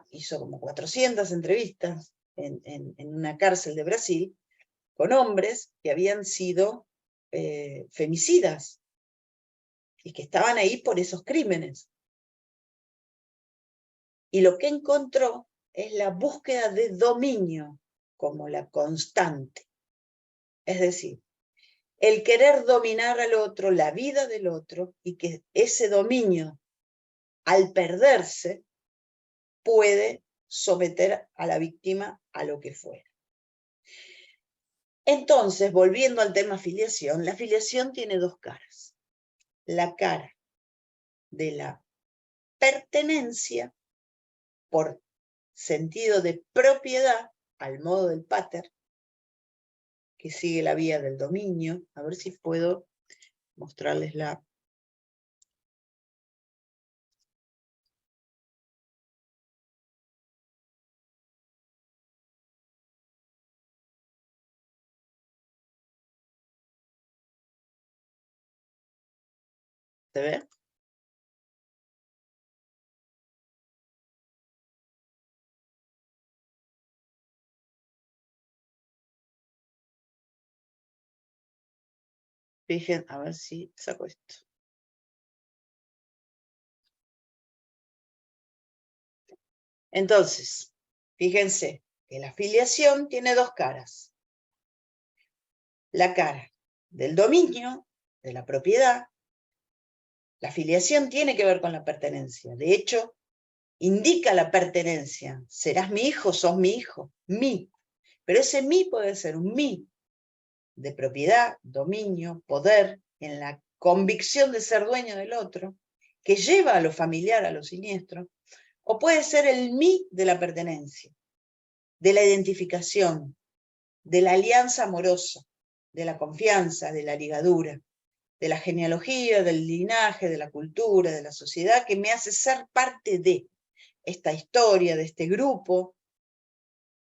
hizo como 400 entrevistas en una cárcel de Brasil, con hombres que habían sido femicidas y que estaban ahí por esos crímenes. Y lo que encontró es la búsqueda de dominio como la constante. Es decir, el querer dominar al otro, la vida del otro, y que ese dominio, al perderse, puede someter a la víctima a lo que fuera. Entonces, volviendo al tema filiación, la filiación tiene dos caras. La cara de la pertenencia por sentido de propiedad, al modo del pater, que sigue la vía del dominio. A ver si puedo mostrarles la... ¿Se ve? Fíjense, a ver si saco esto. Entonces, fíjense que la filiación tiene dos caras. La cara del dominio, de la propiedad. La filiación tiene que ver con la pertenencia. De hecho, indica la pertenencia. Serás mi hijo, sos mi hijo. Mi. Pero ese mi puede ser un mi de propiedad, dominio, poder, en la convicción de ser dueño del otro, que lleva a lo familiar, a lo siniestro, o puede ser el mí de la pertenencia, de la identificación, de la alianza amorosa, de la confianza, de la ligadura, de la genealogía, del linaje, de la cultura, de la sociedad, que me hace ser parte de esta historia, de este grupo.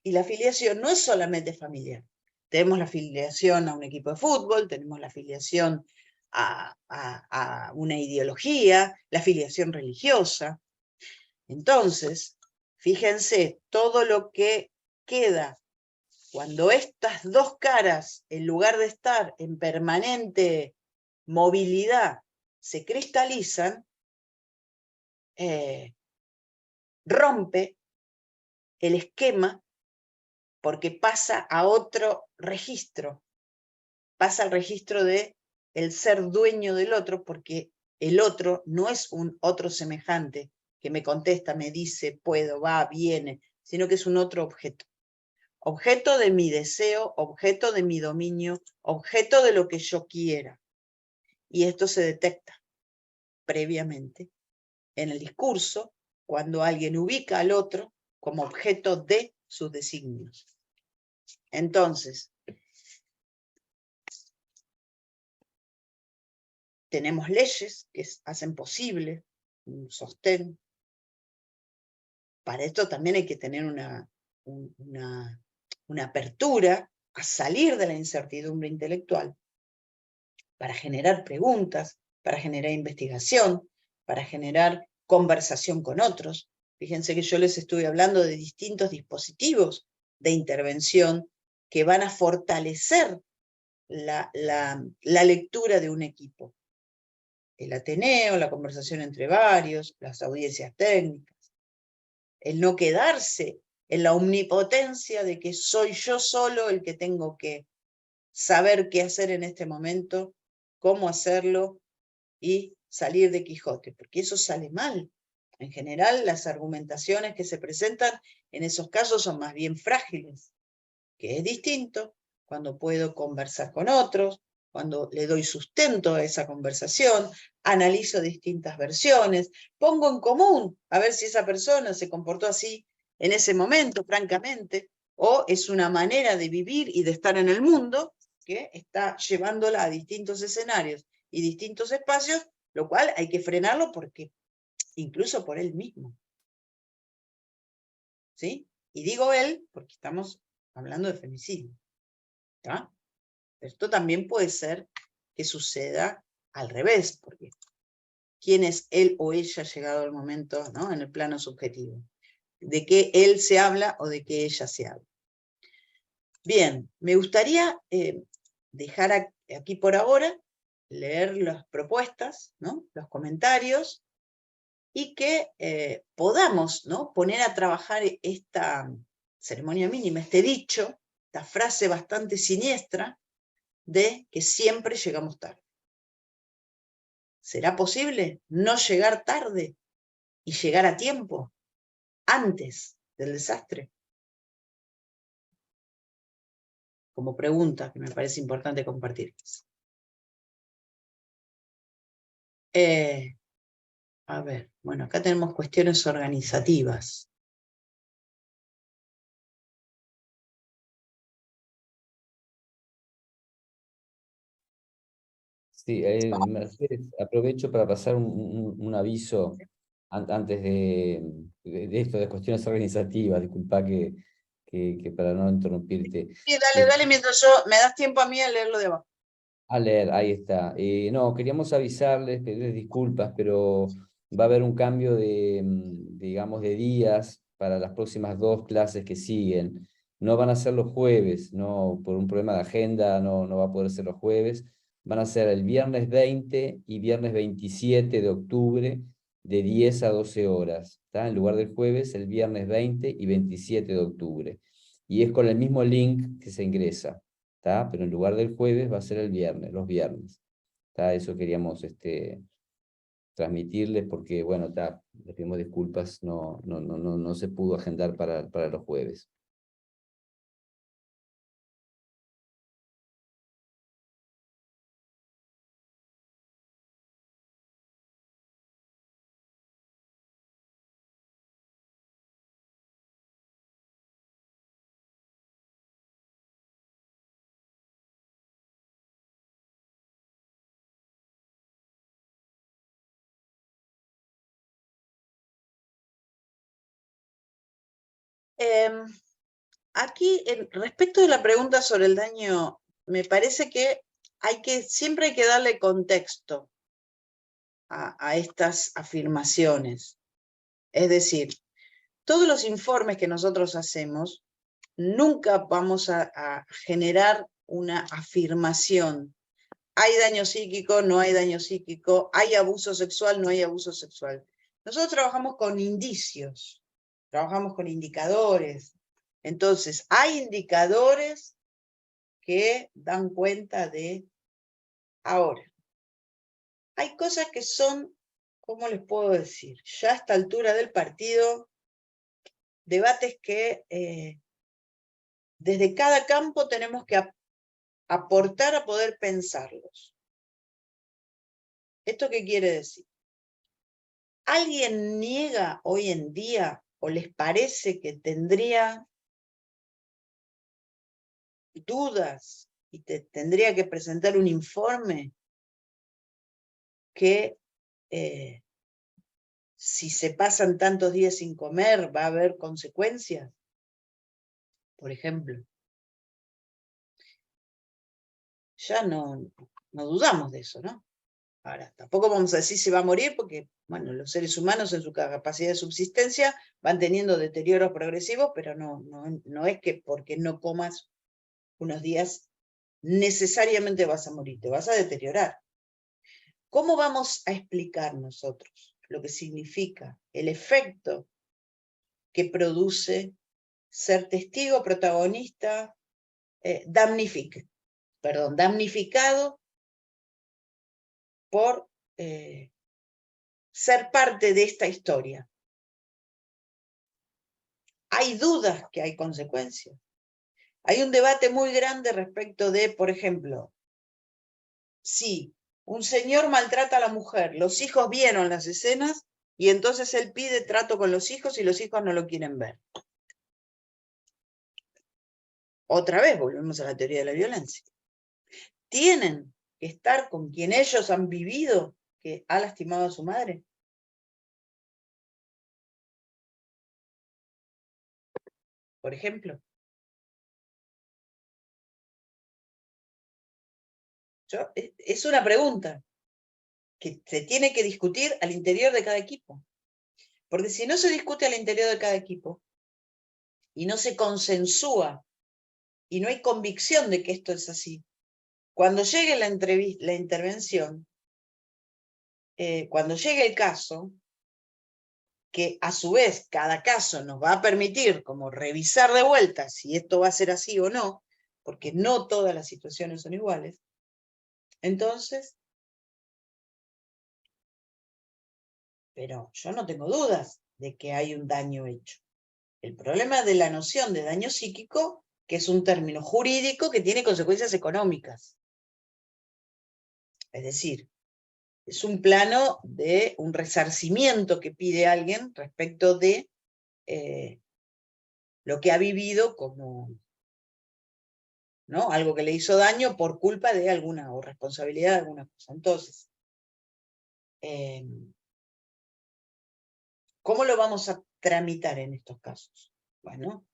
Y la filiación no es solamente familiar. Tenemos la filiación a un equipo de fútbol, tenemos la filiación a una ideología, la filiación religiosa. Entonces, fíjense, todo lo que queda cuando estas dos caras, en lugar de estar en permanente movilidad, se cristalizan, rompe el esquema porque pasa a otro registro, pasa al registro de el ser dueño del otro, porque el otro no es un otro semejante que me contesta, me dice, puedo, va, viene, sino que es un otro objeto. Objeto de mi deseo, objeto de mi dominio, objeto de lo que yo quiera. Y esto se detecta previamente en el discurso cuando alguien ubica al otro como objeto de sus designios. Entonces, tenemos leyes que hacen posible un sostén. Para esto también hay que tener una apertura a salir de la incertidumbre intelectual para generar preguntas, para generar investigación, para generar conversación con otros. Fíjense que yo les estuve hablando de distintos dispositivos de intervención que van a fortalecer la lectura de un equipo. El Ateneo, la conversación entre varios, las audiencias técnicas, el no quedarse en la omnipotencia de que soy yo solo el que tengo que saber qué hacer en este momento, cómo hacerlo y salir de Quijote, porque eso sale mal. En general, las argumentaciones que se presentan en esos casos son más bien frágiles, que es distinto cuando puedo conversar con otros, cuando le doy sustento a esa conversación, analizo distintas versiones, pongo en común a ver si esa persona se comportó así en ese momento, francamente, o es una manera de vivir y de estar en el mundo que está llevándola a distintos escenarios y distintos espacios, lo cual hay que frenarlo porque incluso por él mismo. ¿Sí? Y digo él porque estamos hablando de femicidio. ¿Está? Esto también puede ser que suceda al revés, porque ¿quién es él o ella llegado al momento, ¿no? En el plano subjetivo? ¿De qué él se habla o de qué ella se habla? Bien, me gustaría dejar aquí por ahora, leer las propuestas, ¿no? Los comentarios, y que podamos, ¿no? Poner a trabajar esta ceremonia mínima, este dicho, esta frase bastante siniestra de que siempre llegamos tarde. ¿Será posible no llegar tarde y llegar a tiempo, antes del desastre? Como pregunta que me parece importante compartir. A ver, bueno, acá tenemos cuestiones organizativas. Sí, Mercedes, aprovecho para pasar un aviso antes de esto, de cuestiones organizativas, disculpa que para no interrumpirte. Sí, dale, Eh, dale, mientras me das tiempo a mí a leerlo de abajo. A leer, ahí está. No, queríamos avisarles, pedirles disculpas, pero va a haber un cambio digamos, de días para las próximas 2 clases que siguen. No van a ser los jueves, no, por un problema de agenda no va a poder ser los jueves. Van a ser el viernes 20 y viernes 27 de octubre de 10 a 12 horas. ¿Está? En lugar del jueves, el viernes 20 y 27 de octubre. Y es con el mismo link que se ingresa. ¿Tá? Pero en lugar del jueves va a ser el viernes, los viernes. ¿Tá? Eso queríamos transmitirles porque, bueno, tá, les pedimos disculpas, no se pudo agendar para los jueves. Aquí, respecto de la pregunta sobre el daño, me parece que siempre hay que darle contexto a estas afirmaciones. Es decir, todos los informes que nosotros hacemos, nunca vamos a generar una afirmación. Hay daño psíquico, no hay daño psíquico, hay abuso sexual, no hay abuso sexual. Nosotros trabajamos con indicios, trabajamos con indicadores. Entonces, hay indicadores que dan cuenta de ahora. Hay cosas que son, ¿cómo les puedo decir? Ya a esta altura del partido, debates que desde cada campo tenemos que aportar a poder pensarlos. ¿Esto qué quiere decir? ¿Alguien niega hoy en día o les parece que tendría dudas y tendría que presentar un informe que si se pasan tantos días sin comer va a haber consecuencias? Por ejemplo, ya no dudamos de eso, ¿no? Ahora, tampoco vamos a decir si va a morir porque, bueno, los seres humanos en su capacidad de subsistencia van teniendo deterioros progresivos, pero no es que porque no comas unos días necesariamente vas a morir, te vas a deteriorar. ¿Cómo vamos a explicar nosotros lo que significa el efecto que produce ser testigo, protagonista, damnificado por ser parte de esta historia? Hay dudas que hay consecuencias. Hay un debate muy grande respecto de, por ejemplo, si un señor maltrata a la mujer, los hijos vieron las escenas y entonces él pide trato con los hijos y los hijos no lo quieren ver. Otra vez volvemos a la teoría de la violencia. Tienen que estar con quien ellos han vivido que ha lastimado a su madre. Por ejemplo. Es una pregunta que se tiene que discutir al interior de cada equipo. Porque si no se discute al interior de cada equipo y no se consensúa y no hay convicción de que esto es así. Cuando llegue la intervención, cuando llegue el caso, que a su vez cada caso nos va a permitir como revisar de vuelta si esto va a ser así o no, porque no todas las situaciones son iguales, entonces, pero yo no tengo dudas de que hay un daño hecho. El problema de la noción de daño psíquico, que es un término jurídico que tiene consecuencias económicas. Es decir, es un plano de un resarcimiento que pide alguien respecto de lo que ha vivido como, ¿no? Algo que le hizo daño por culpa de alguna, o responsabilidad de alguna cosa. Entonces, ¿cómo lo vamos a tramitar en estos casos? Bueno,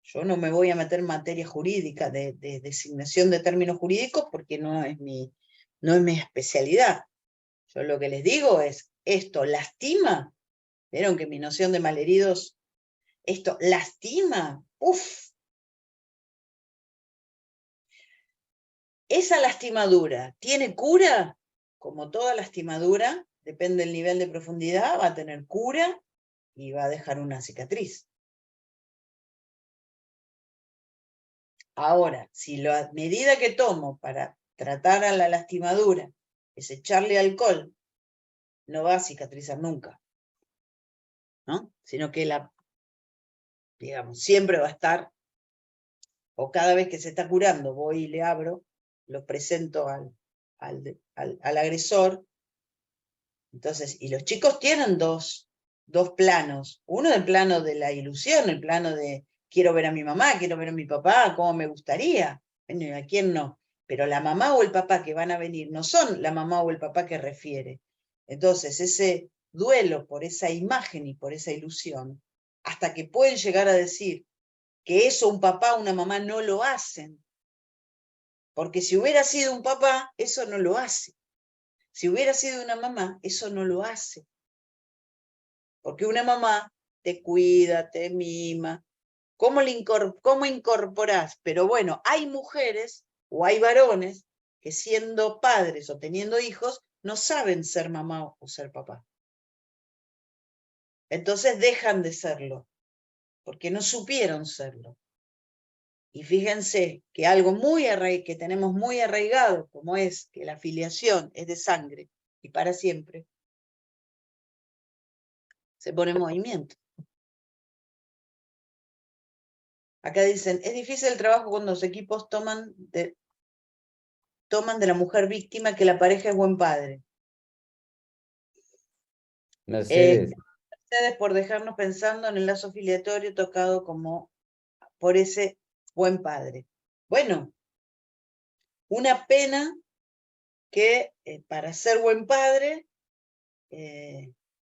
yo no me voy a meter en materia jurídica de designación de términos jurídicos porque no es mi especialidad. Yo lo que les digo es, ¿esto lastima? ¿Vieron que mi noción de malheridos, esto lastima? ¡Uf! ¿Esa lastimadura tiene cura? Como toda lastimadura, depende del nivel de profundidad, va a tener cura y va a dejar una cicatriz. Ahora, si la medida que tomo para tratar a la lastimadura es echarle alcohol, no va a cicatrizar nunca, ¿no? Sino que digamos, siempre va a estar, o cada vez que se está curando, voy y le abro, lo presento al agresor. Entonces, y los chicos tienen dos planos. Uno el plano de la ilusión, el plano de quiero ver a mi mamá, quiero ver a mi papá, cómo me gustaría. Bueno, ¿a quién no? Pero la mamá o el papá que van a venir no son la mamá o el papá que refiere. Entonces, ese duelo por esa imagen y por esa ilusión, hasta que pueden llegar a decir que eso un papá o una mamá no lo hacen. Porque si hubiera sido un papá, eso no lo hace. Si hubiera sido una mamá, eso no lo hace. Porque una mamá te cuida, te mima. ¿Cómo incorporás? Pero bueno, hay mujeres o hay varones que siendo padres o teniendo hijos no saben ser mamá o ser papá. Entonces dejan de serlo, porque no supieron serlo. Y fíjense que algo que tenemos muy arraigado, como es que la filiación es de sangre y para siempre, se pone en movimiento. Acá dicen, es difícil el trabajo cuando los equipos toman de la mujer víctima que la pareja es buen padre. Mercedes, Mercedes, por dejarnos pensando en el lazo filiatorio tocado como por ese buen padre. Bueno, una pena que para ser buen padre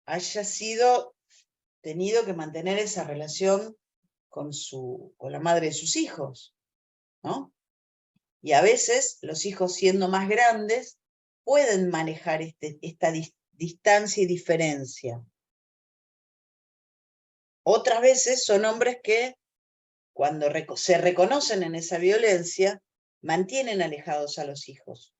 haya tenido que mantener esa relación con la madre de sus hijos, ¿no? Y a veces los hijos siendo más grandes pueden manejar esta distancia y diferencia. Otras veces son hombres que cuando se reconocen en esa violencia, mantienen alejados a los hijos.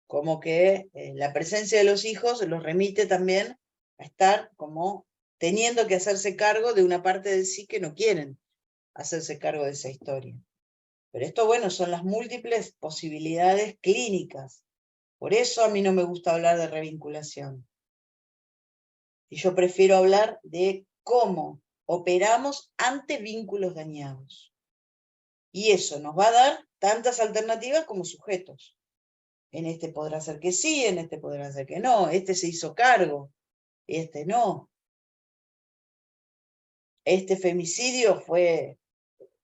Como que la presencia de los hijos los remite también a estar como teniendo que hacerse cargo de una parte de sí que no quieren hacerse cargo de esa historia. Pero esto, bueno, son las múltiples posibilidades clínicas. Por eso a mí no me gusta hablar de revinculación. Y yo prefiero hablar de cómo operamos ante vínculos dañados. Y eso nos va a dar tantas alternativas como sujetos. En este podrá ser que sí, en este podrá ser que no, este se hizo cargo, este no. Este femicidio fue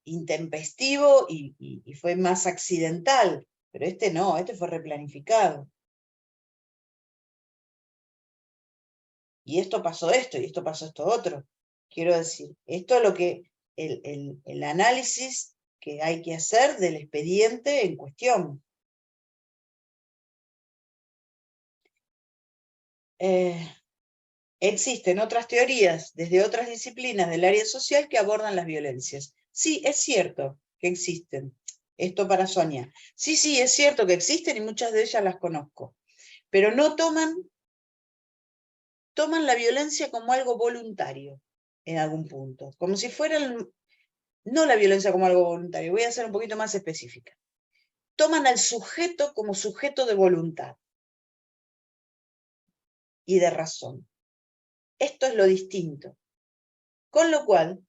intempestivo y fue más accidental, pero este no, este fue replanificado. Y esto pasó esto, y esto pasó esto otro. Quiero decir, esto es lo que el análisis que hay que hacer del expediente en cuestión. Existen otras teorías desde otras disciplinas del área social que abordan las violencias. Sí, es cierto que existen. Esto para Sonia. Sí, sí, es cierto que existen y muchas de ellas las conozco, pero no toman la violencia como algo voluntario en algún punto, como si fueran, no la violencia como algo voluntario, voy a ser un poquito más específica. Toman al sujeto como sujeto de voluntad y de razón. Esto es lo distinto. Con lo cual,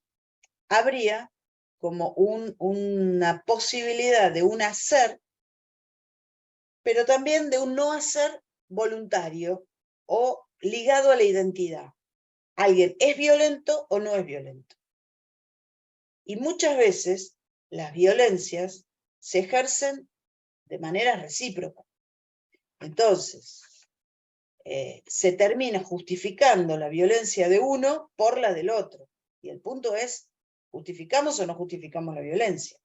habría como una posibilidad de un hacer, pero también de un no hacer voluntario o ligado a la identidad. ¿Alguien es violento o no es violento? Y muchas veces las violencias se ejercen de manera recíproca. Entonces, se termina justificando la violencia de uno por la del otro. Y el punto es, ¿justificamos o no justificamos la violencia?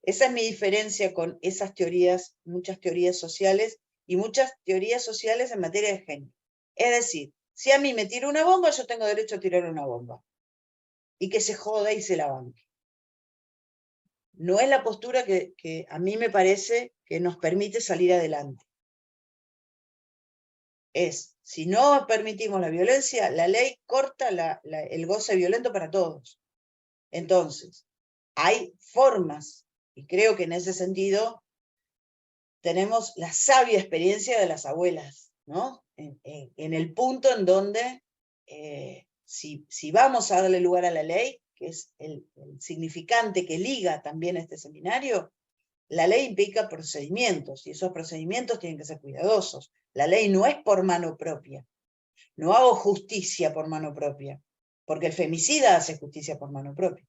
Esa es mi diferencia con esas teorías, muchas teorías sociales y muchas teorías sociales en materia de género. Es decir, si a mí me tira una bomba, yo tengo derecho a tirar una bomba. Y que se joda y se la banque. No es la postura que a mí me parece que nos permite salir adelante. Si no permitimos la violencia, la ley corta el goce violento para todos. Entonces, hay formas, y creo que en ese sentido tenemos la sabia experiencia de las abuelas, ¿no? En el punto en donde, si vamos a darle lugar a la ley, que es el significante que liga también este seminario, la ley implica procedimientos, y esos procedimientos tienen que ser cuidadosos. La ley no es por mano propia. No hago justicia por mano propia, porque el femicida hace justicia por mano propia.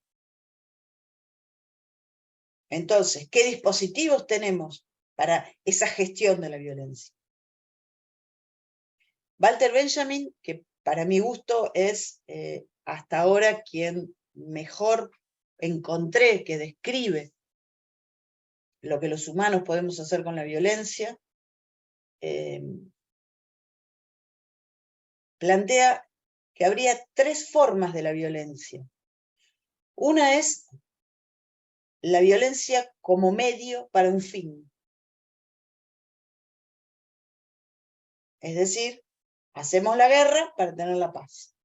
Entonces, ¿qué dispositivos tenemos para esa gestión de la violencia? Walter Benjamin, que para mi gusto es hasta ahora quien mejor encontré que describe lo que los humanos podemos hacer con la violencia, plantea que habría 3 formas de la violencia. Una es la violencia como medio para un fin. Es decir, hacemos la guerra para tener la paz.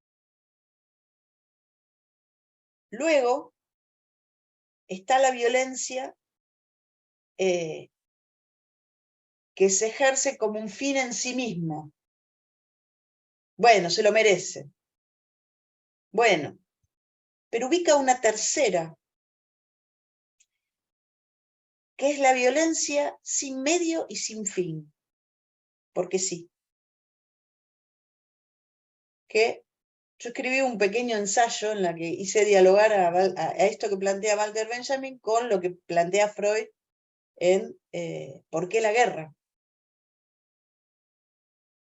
Luego está la violencia que se ejerce como un fin en sí mismo. Bueno, se lo merece. Bueno, pero ubica una tercera, que es la violencia sin medio y sin fin. Porque sí. Que yo escribí un pequeño ensayo en la que hice dialogar a esto que plantea Walter Benjamin con lo que plantea Freud en ¿por qué la guerra?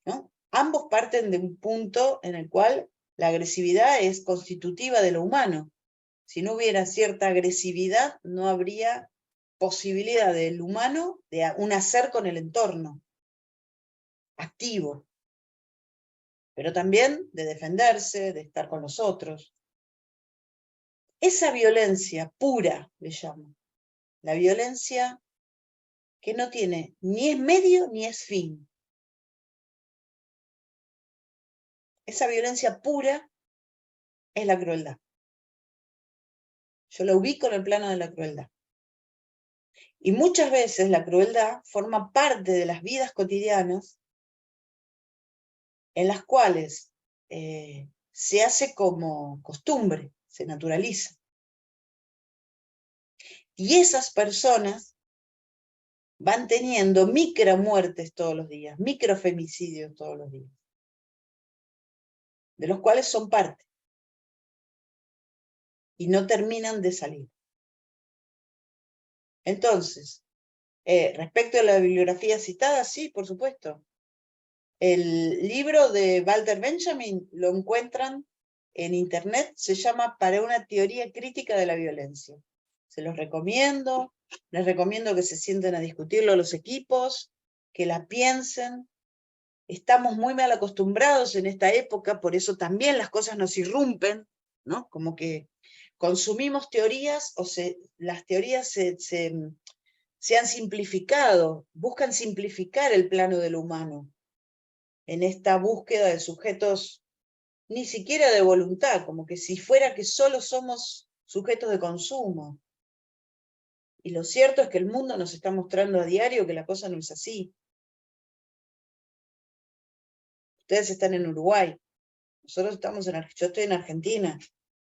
¿No? Ambos parten de un punto en el cual la agresividad es constitutiva de lo humano. Si no hubiera cierta agresividad, no habría posibilidad del humano de un hacer con el entorno, activo, pero también de defenderse, de estar con los otros. Esa violencia pura, le llamo, la violencia que no tiene ni es medio ni es fin. Esa violencia pura es la crueldad. Yo la ubico en el plano de la crueldad. Y muchas veces la crueldad forma parte de las vidas cotidianas en las cuales se hace como costumbre, se naturaliza. Y esas personas van teniendo micromuertes todos los días, microfemicidios todos los días, de los cuales son parte. Y no terminan de salir. Entonces, respecto a la bibliografía citada, sí, por supuesto. El libro de Walter Benjamin lo encuentran en internet, se llama Para una teoría crítica de la violencia. Se los recomiendo, les recomiendo que se sienten a discutirlo los equipos, que la piensen. Estamos muy mal acostumbrados en esta época, por eso también las cosas nos irrumpen, ¿no? Como que consumimos teorías o las teorías se han simplificado, buscan simplificar el plano de lo humano en esta búsqueda de sujetos ni siquiera de voluntad, como que si fuera que solo somos sujetos de consumo. Y lo cierto es que el mundo nos está mostrando a diario que la cosa no es así. Ustedes están en Uruguay, nosotros estamos yo estoy en Argentina.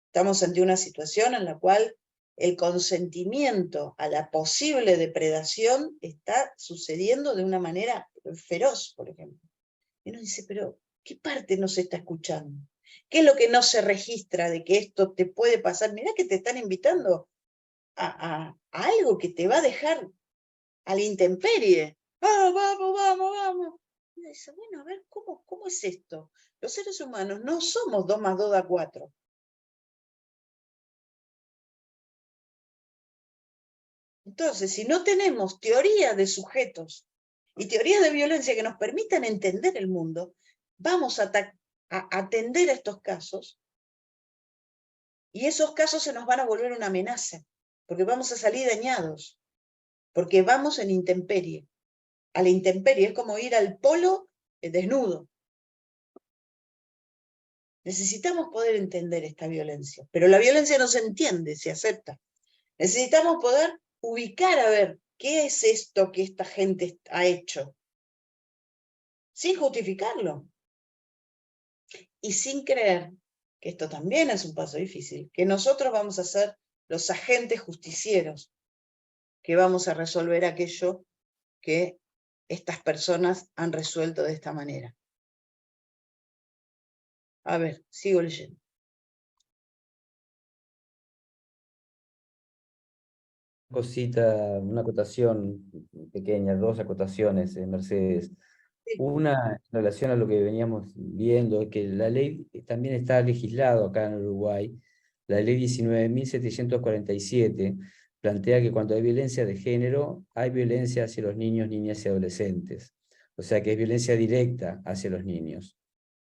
Estamos ante una situación en la cual el consentimiento a la posible depredación está sucediendo de una manera feroz, por ejemplo. Y uno dice, pero ¿qué parte no se está escuchando? ¿Qué es lo que no se registra de que esto te puede pasar? Mirá que te están invitando a algo que te va a dejar a la intemperie. ¡Ah, vamos, vamos, vamos! Y uno dice, bueno, a ver, ¿cómo es esto? Los seres humanos no somos 2 más 2 da 4. Entonces, si no tenemos teorías de sujetos y teorías de violencia que nos permitan entender el mundo, vamos a atender a estos casos y esos casos se nos van a volver una amenaza, porque vamos a salir dañados, porque vamos en intemperie. A la intemperie es como ir al polo desnudo. Necesitamos poder entender esta violencia, pero la violencia no se entiende, se acepta. Necesitamos poder ubicar a ver qué es esto que esta gente ha hecho, sin justificarlo y sin creer, que esto también es un paso difícil, que nosotros vamos a ser los agentes justicieros, que vamos a resolver aquello que estas personas han resuelto de esta manera. A ver, sigo leyendo. Cosita, una acotación pequeña, dos acotaciones, Mercedes. Sí. Una en relación a lo que veníamos viendo, es que la ley también está legislado acá en Uruguay. La ley 19.747 plantea que cuando hay violencia de género, hay violencia hacia los niños, niñas y adolescentes. O sea que es violencia directa hacia los niños.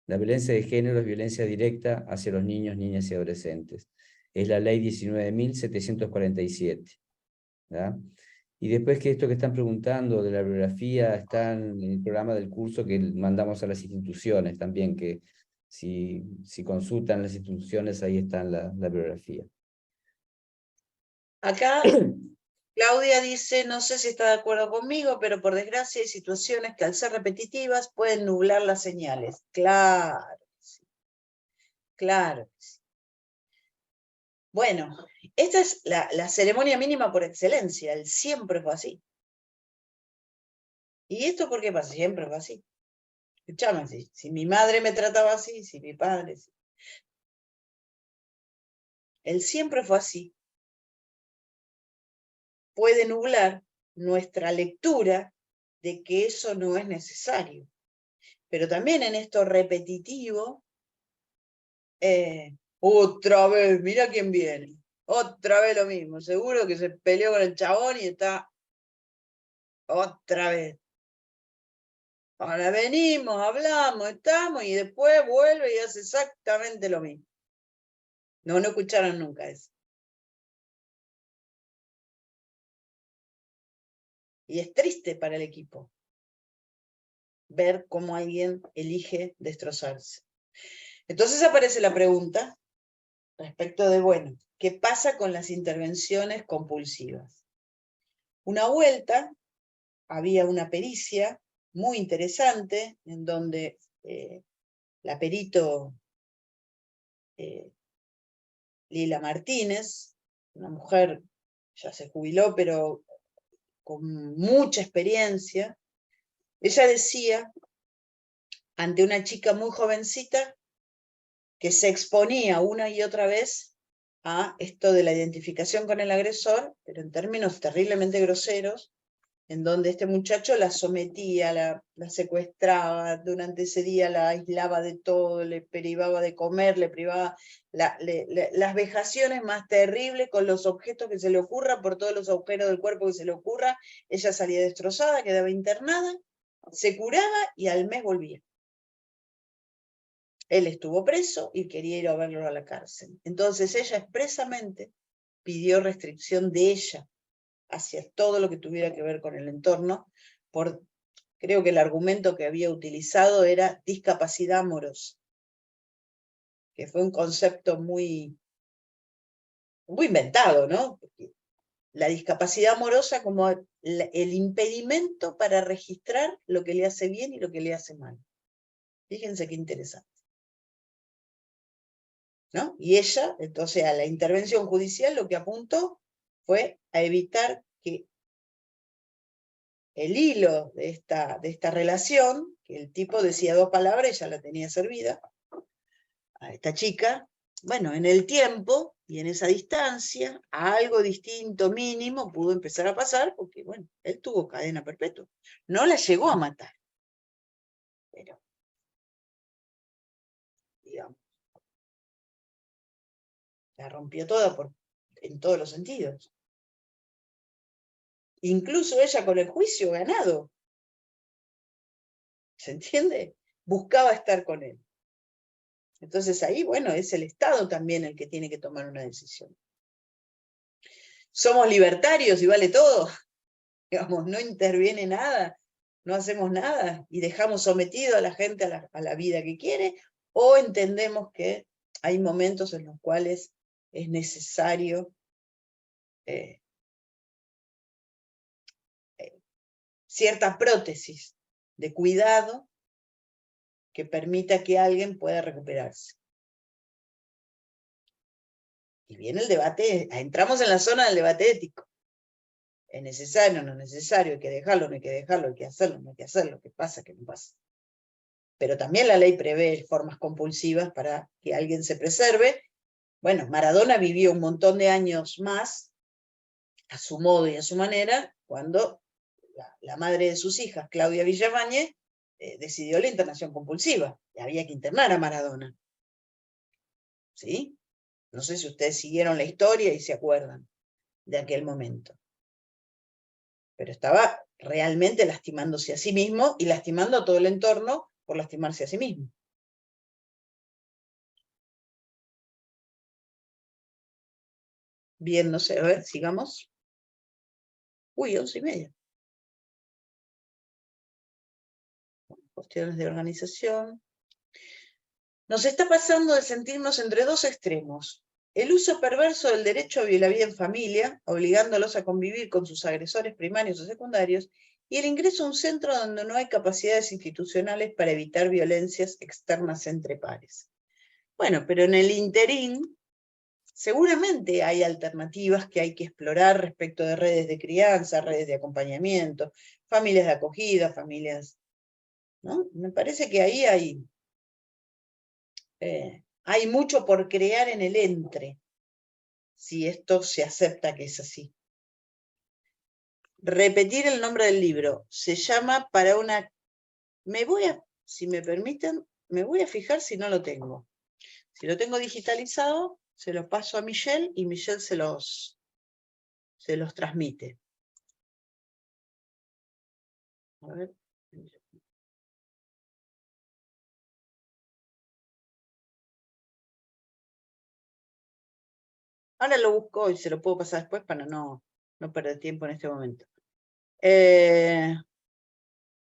La violencia de género es violencia directa hacia los niños, niñas y adolescentes. Es la ley 19.747. ¿verdad? Y después que esto que están preguntando de la bibliografía está en el programa del curso que mandamos a las instituciones también, que si consultan las instituciones, ahí está la bibliografía. Acá Claudia dice, no sé si está de acuerdo conmigo, pero por desgracia hay situaciones que al ser repetitivas pueden nublar las señales. Claro, sí. Claro. Sí. Bueno, esta es la ceremonia mínima por excelencia, el siempre fue así. ¿Y esto por qué pasa? Siempre fue así. Escuchame, si mi madre me trataba así, si mi padre... Sí. El siempre fue así. Puede nublar nuestra lectura de que eso no es necesario. Pero también en esto repetitivo, otra vez, mira quién viene. Otra vez lo mismo. Seguro que se peleó con el chabón y está otra vez. Ahora venimos, hablamos, estamos y después vuelve y hace exactamente lo mismo. No escucharon nunca eso. Y es triste para el equipo ver cómo alguien elige destrozarse. Entonces aparece la pregunta respecto de, bueno, ¿qué pasa con las intervenciones compulsivas? Una vuelta había una pericia muy interesante en donde la perito Lila Martínez, una mujer, ya se jubiló, pero con mucha experiencia, ella decía, ante una chica muy jovencita, que se exponía una y otra vez a esto de la identificación con el agresor, pero en términos terriblemente groseros, en donde este muchacho la sometía, la secuestraba, durante ese día la aislaba de todo, le privaba de comer, le privaba las vejaciones más terribles con los objetos que se le ocurra, por todos los agujeros del cuerpo que se le ocurra. Ella salía destrozada, quedaba internada, se curaba y al mes volvía. Él estuvo preso y quería ir a verlo a la cárcel. Entonces ella expresamente pidió restricción de ella hacia todo lo que tuviera que ver con el entorno. Creo que el argumento que había utilizado era discapacidad amorosa, que fue un concepto muy inventado, ¿no? Porque la discapacidad amorosa como el impedimento para registrar lo que le hace bien y lo que le hace mal. Fíjense qué interesante, ¿no? Y ella, entonces, a la intervención judicial lo que apuntó fue a evitar que el hilo de esta relación, que el tipo decía 2 palabras y ya la tenía servida, a esta chica, bueno, en el tiempo y en esa distancia, algo distinto mínimo pudo empezar a pasar, porque, bueno, él tuvo cadena perpetua. No la llegó a matar, pero, digamos, la rompió toda en todos los sentidos. Incluso ella con el juicio ganado. ¿Se entiende? Buscaba estar con él. Entonces ahí, bueno, es el Estado también el que tiene que tomar una decisión. Somos libertarios y vale todo. Digamos, no interviene nada, no hacemos nada y dejamos sometido a la gente a la vida que quiere, o entendemos que hay momentos en los cuales es necesario cierta prótesis de cuidado que permita que alguien pueda recuperarse. Y viene el debate, entramos en la zona del debate ético. ¿Es necesario, no es necesario? ¿Hay que dejarlo, no hay que dejarlo? ¿Hay que hacerlo, no hay que hacerlo? ¿Qué pasa, qué no pasa? Pero también la ley prevé formas compulsivas para que alguien se preserve. Bueno, Maradona vivió un montón de años más, a su modo y a su manera, cuando la madre de sus hijas, Claudia Villafañe, decidió la internación compulsiva. Y había que internar a Maradona. ¿Sí? No sé si ustedes siguieron la historia y se acuerdan de aquel momento. Pero estaba realmente lastimándose a sí mismo y lastimando a todo el entorno por lastimarse a sí mismo. Bien, no sé, a ver, sigamos. Uy, 11:30. Cuestiones de organización. Nos está pasando de sentirnos entre 2 extremos. El uso perverso del derecho a la vida en familia, obligándolos a convivir con sus agresores primarios o secundarios, y el ingreso a un centro donde no hay capacidades institucionales para evitar violencias externas entre pares. Bueno, pero en el interín, seguramente hay alternativas que hay que explorar respecto de redes de crianza, redes de acompañamiento, familias de acogida, familias, ¿no? Me parece que ahí hay mucho por crear en el entre, si esto se acepta que es así. Repetir el nombre del libro. Se llama Para una... si me permiten, me voy a fijar si no lo tengo. Si lo tengo digitalizado, se lo paso a Michelle y Michelle se los transmite. A ver. Ahora lo busco y se lo puedo pasar después para no perder tiempo en este momento. El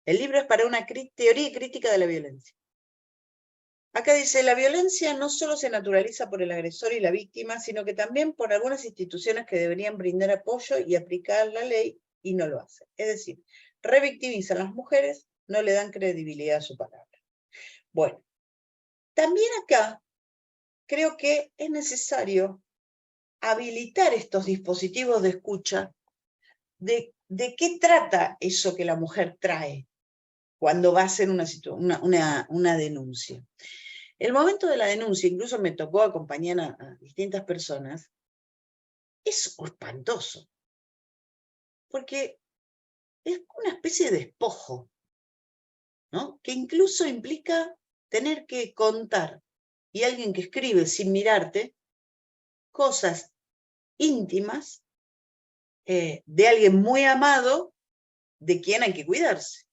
libro es para una teoría y crítica de la violencia. Acá dice, la violencia no solo se naturaliza por el agresor y la víctima, sino que también por algunas instituciones que deberían brindar apoyo y aplicar la ley y no lo hacen. Es decir, revictimizan a las mujeres, no le dan credibilidad a su palabra. Bueno, también acá creo que es necesario habilitar estos dispositivos de escucha de qué trata eso que la mujer trae cuando va a hacer una denuncia. El momento de la denuncia, incluso me tocó acompañar a distintas personas, es espantoso, porque es una especie de despojo, ¿no? Que incluso implica tener que contar, y alguien que escribe sin mirarte, cosas íntimas de alguien muy amado, de quien hay que cuidarse.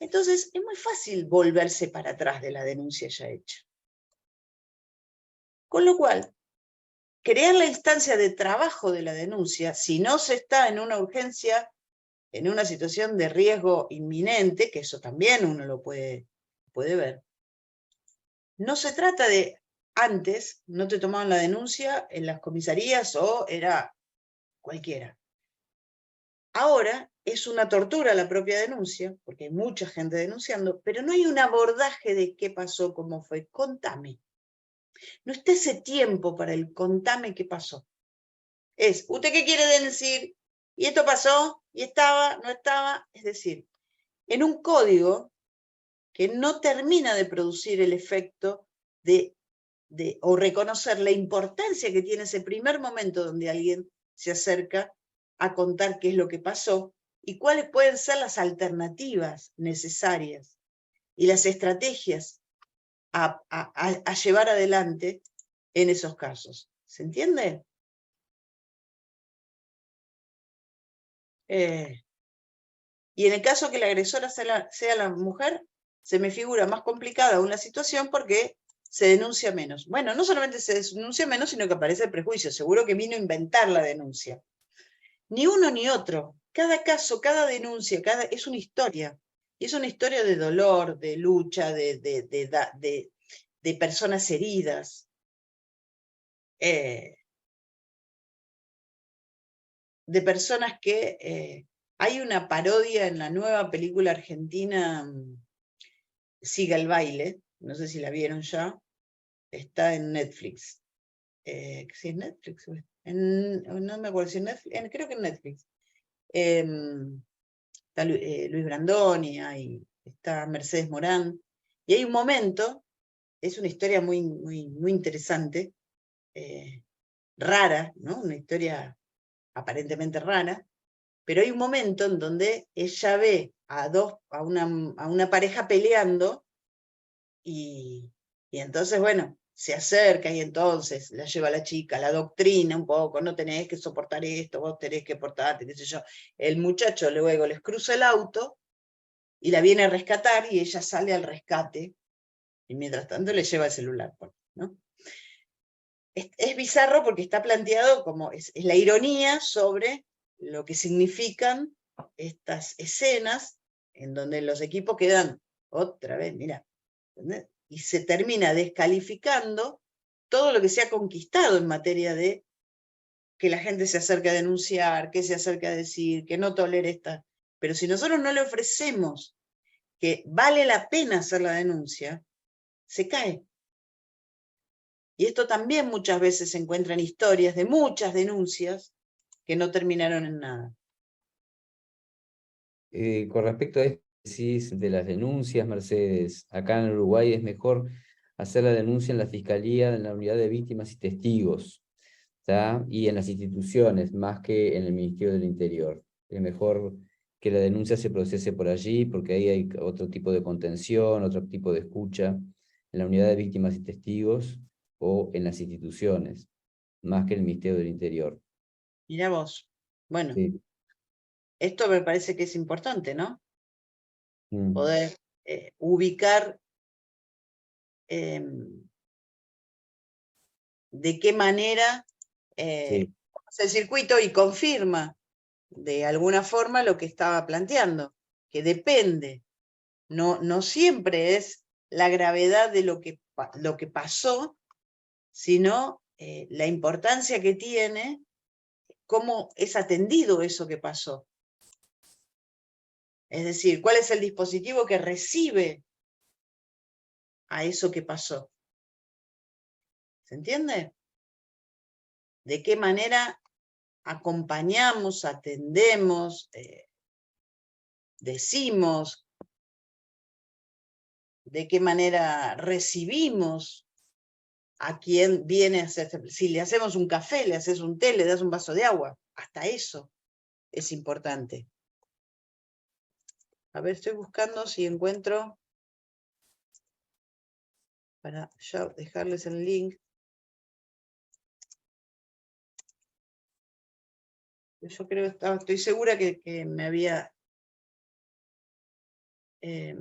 Entonces es muy fácil volverse para atrás de la denuncia ya hecha. Con lo cual, crear la instancia de trabajo de la denuncia, si no se está en una urgencia, en una situación de riesgo inminente, que eso también uno lo puede ver, no se trata de antes, no te tomaban la denuncia en las comisarías o era cualquiera. Ahora es una tortura la propia denuncia, porque hay mucha gente denunciando, pero no hay un abordaje de qué pasó, cómo fue. Contame. No está ese tiempo para el contame qué pasó. Es, ¿usted qué quiere decir? ¿Y esto pasó? ¿Y estaba? ¿No estaba? Es decir, en un código que no termina de producir el efecto o reconocer la importancia que tiene ese primer momento donde alguien se acerca a contar qué es lo que pasó y cuáles pueden ser las alternativas necesarias y las estrategias a llevar adelante en esos casos. ¿Se entiende? Y en el caso que la agresora sea la mujer, se me figura más complicada aún la situación porque se denuncia menos. Bueno, no solamente se denuncia menos, sino que aparece el prejuicio. Seguro que vino a inventar la denuncia. Ni uno ni otro. Cada caso, cada denuncia, es una historia. Y es una historia de dolor, de lucha, de personas heridas. De personas que... hay una parodia en la nueva película argentina, Siga el baile, no sé si la vieron ya, está en Netflix. ¿Sí es Netflix? No me acuerdo si es Netflix, creo que en Netflix. Está Luis Brandoni, está Mercedes Morán, y hay un momento, es una historia muy, muy, muy interesante, rara, ¿no? Una historia aparentemente rara, pero hay un momento en donde ella ve a una pareja peleando y entonces, bueno, se acerca y entonces la lleva a la chica, la doctrina un poco, no tenés que soportar esto, vos tenés que portarte, qué sé yo. El muchacho luego les cruza el auto y la viene a rescatar y ella sale al rescate y mientras tanto le lleva el celular, ¿no? Es bizarro porque está planteado como, es la ironía sobre lo que significan estas escenas en donde los equipos quedan, otra vez, mira, ¿entendés? Y se termina descalificando todo lo que se ha conquistado en materia de que la gente se acerque a denunciar, que se acerque a decir, que no tolere esta. Pero si nosotros no le ofrecemos que vale la pena hacer la denuncia, se cae. Y esto también muchas veces se encuentra en historias de muchas denuncias que no terminaron en nada. Con respecto a esto que decís de las denuncias, Mercedes, acá en Uruguay es mejor hacer la denuncia en la Fiscalía, en la Unidad de Víctimas y Testigos, ¿tá? Y en las instituciones, más que en el Ministerio del Interior. Es mejor que la denuncia se procese por allí, porque ahí hay otro tipo de contención, otro tipo de escucha, en la Unidad de Víctimas y Testigos o en las instituciones, más que en el Ministerio del Interior. Mirá vos. Bueno, Sí. esto me parece que es importante, ¿no? Mm. Poder ubicar de qué manera Sí. hace el circuito y confirma de alguna forma lo que estaba planteando, que depende, no siempre es la gravedad de lo que pasó, sino la importancia que tiene, cómo es atendido eso que pasó. Es decir, cuál es el dispositivo que recibe a eso que pasó. ¿Se entiende? ¿De qué manera acompañamos, atendemos, decimos, de qué manera recibimos a quien viene a hacer? Si le hacemos un café, le haces un té, le das un vaso de agua, hasta eso es importante. A ver, estoy buscando si encuentro, para ya dejarles el link. Yo creo, estoy segura que me había que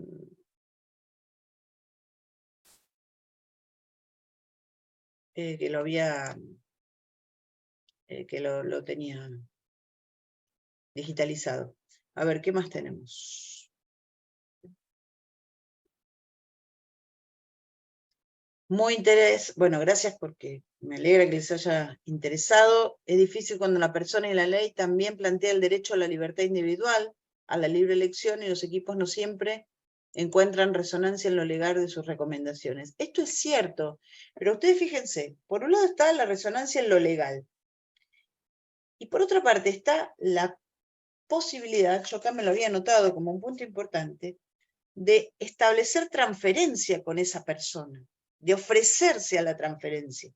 lo tenía digitalizado. A ver, ¿qué más tenemos? Bueno, gracias porque me alegra que les haya interesado. Es difícil cuando la persona y la ley también plantea el derecho a la libertad individual, a la libre elección, y los equipos no siempre encuentran resonancia en lo legal de sus recomendaciones. Esto es cierto, pero ustedes fíjense, por un lado está la resonancia en lo legal, y por otra parte está la posibilidad, yo acá me lo había anotado como un punto importante, de establecer transferencia con esa persona, de ofrecerse a la transferencia.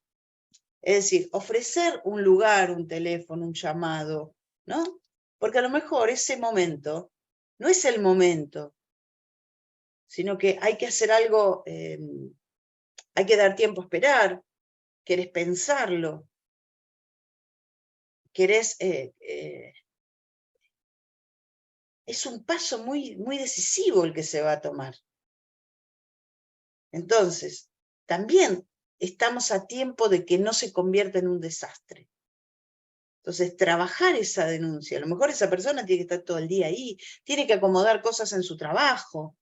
Es decir, ofrecer un lugar, un teléfono, un llamado, ¿no? Porque a lo mejor ese momento no es el momento, sino que hay que hacer algo, hay que dar tiempo a esperar, querés pensarlo, querés... es un paso muy, muy decisivo el que se va a tomar. Entonces, también estamos a tiempo de que no se convierta en un desastre. Entonces, trabajar esa denuncia. A lo mejor esa persona tiene que estar todo el día ahí, tiene que acomodar cosas en su trabajo.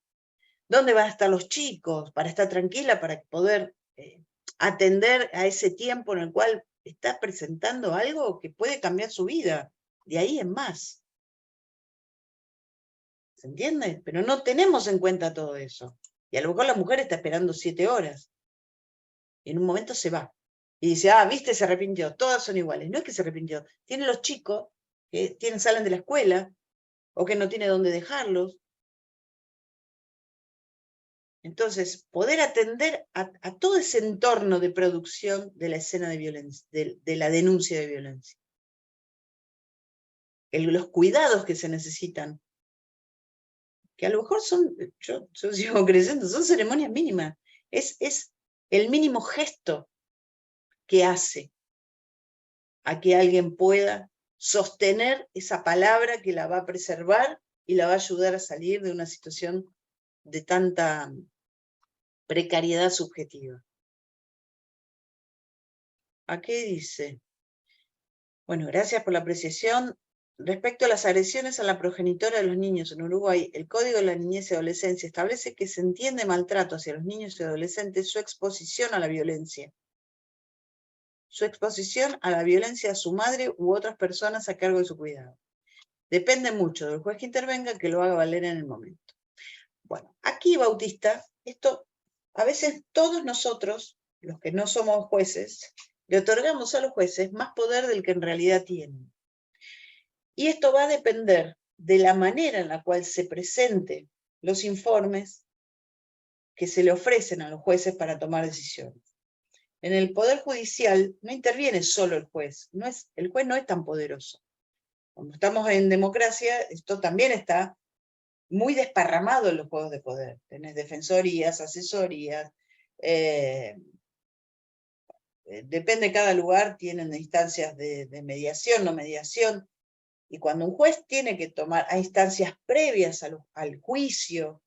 ¿Dónde van a estar los chicos? Para estar tranquila, para poder atender a ese tiempo en el cual está presentando algo que puede cambiar su vida. De ahí en más. ¿Se entiende? Pero no tenemos en cuenta todo eso. Y a lo mejor la mujer está esperando 7 horas. Y en un momento se va. Y dice, viste, se arrepintió. Todas son iguales. No es que se arrepintió. Tiene los chicos que salen de la escuela o que no tiene dónde dejarlos. Entonces, poder atender a todo ese entorno de producción de la escena de violencia, de la denuncia de violencia. Los cuidados que se necesitan, que a lo mejor son, yo sigo creyendo, son ceremonias mínimas. Es el mínimo gesto que hace a que alguien pueda sostener esa palabra que la va a preservar y la va a ayudar a salir de una situación de tanta precariedad subjetiva. ¿A qué dice? Bueno, gracias por la apreciación. Respecto a las agresiones a la progenitora de los niños en Uruguay, el Código de la Niñez y Adolescencia establece que se entiende maltrato hacia los niños y adolescentes su exposición a la violencia. Su exposición a la violencia a su madre u otras personas a cargo de su cuidado. Depende mucho del juez que intervenga que lo haga valer en el momento. Bueno, aquí, Bautista, esto, a veces todos nosotros, los que no somos jueces, le otorgamos a los jueces más poder del que en realidad tienen. Y esto va a depender de la manera en la cual se presenten los informes que se le ofrecen a los jueces para tomar decisiones. En el Poder Judicial no interviene solo el juez, el juez no es tan poderoso. Como estamos en democracia, esto también está muy desparramado en los juegos de poder. Tenés defensorías, asesorías, depende de cada lugar, tienen instancias de mediación, no mediación, y cuando un juez tiene que tomar, hay instancias previas al juicio,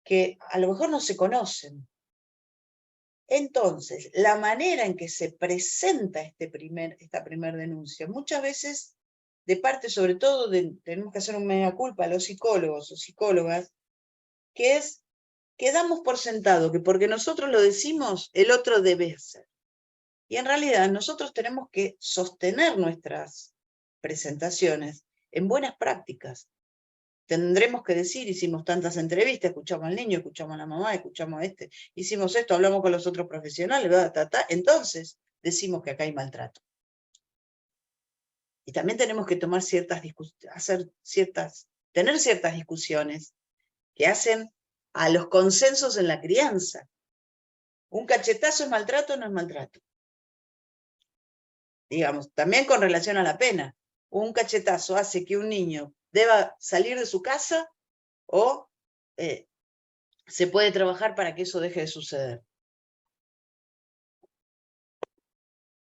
que a lo mejor no se conocen. Entonces, la manera en que se presenta esta primer denuncia, muchas veces, de parte sobre todo, tenemos que hacer un mea culpa a los psicólogos o psicólogas, que es que damos por sentado que porque nosotros lo decimos, el otro debe hacer. Y en realidad nosotros tenemos que sostener nuestras presentaciones en buenas prácticas. Tendremos que decir, hicimos tantas entrevistas, escuchamos al niño, escuchamos a la mamá, escuchamos a hicimos esto, hablamos con los otros profesionales, entonces decimos que acá hay maltrato. Y también tenemos que tomar tener ciertas discusiones que hacen a los consensos en la crianza. ¿Un cachetazo es maltrato o no es maltrato? Digamos, también con relación a la pena. Un cachetazo hace que un niño deba salir de su casa o se puede trabajar para que eso deje de suceder.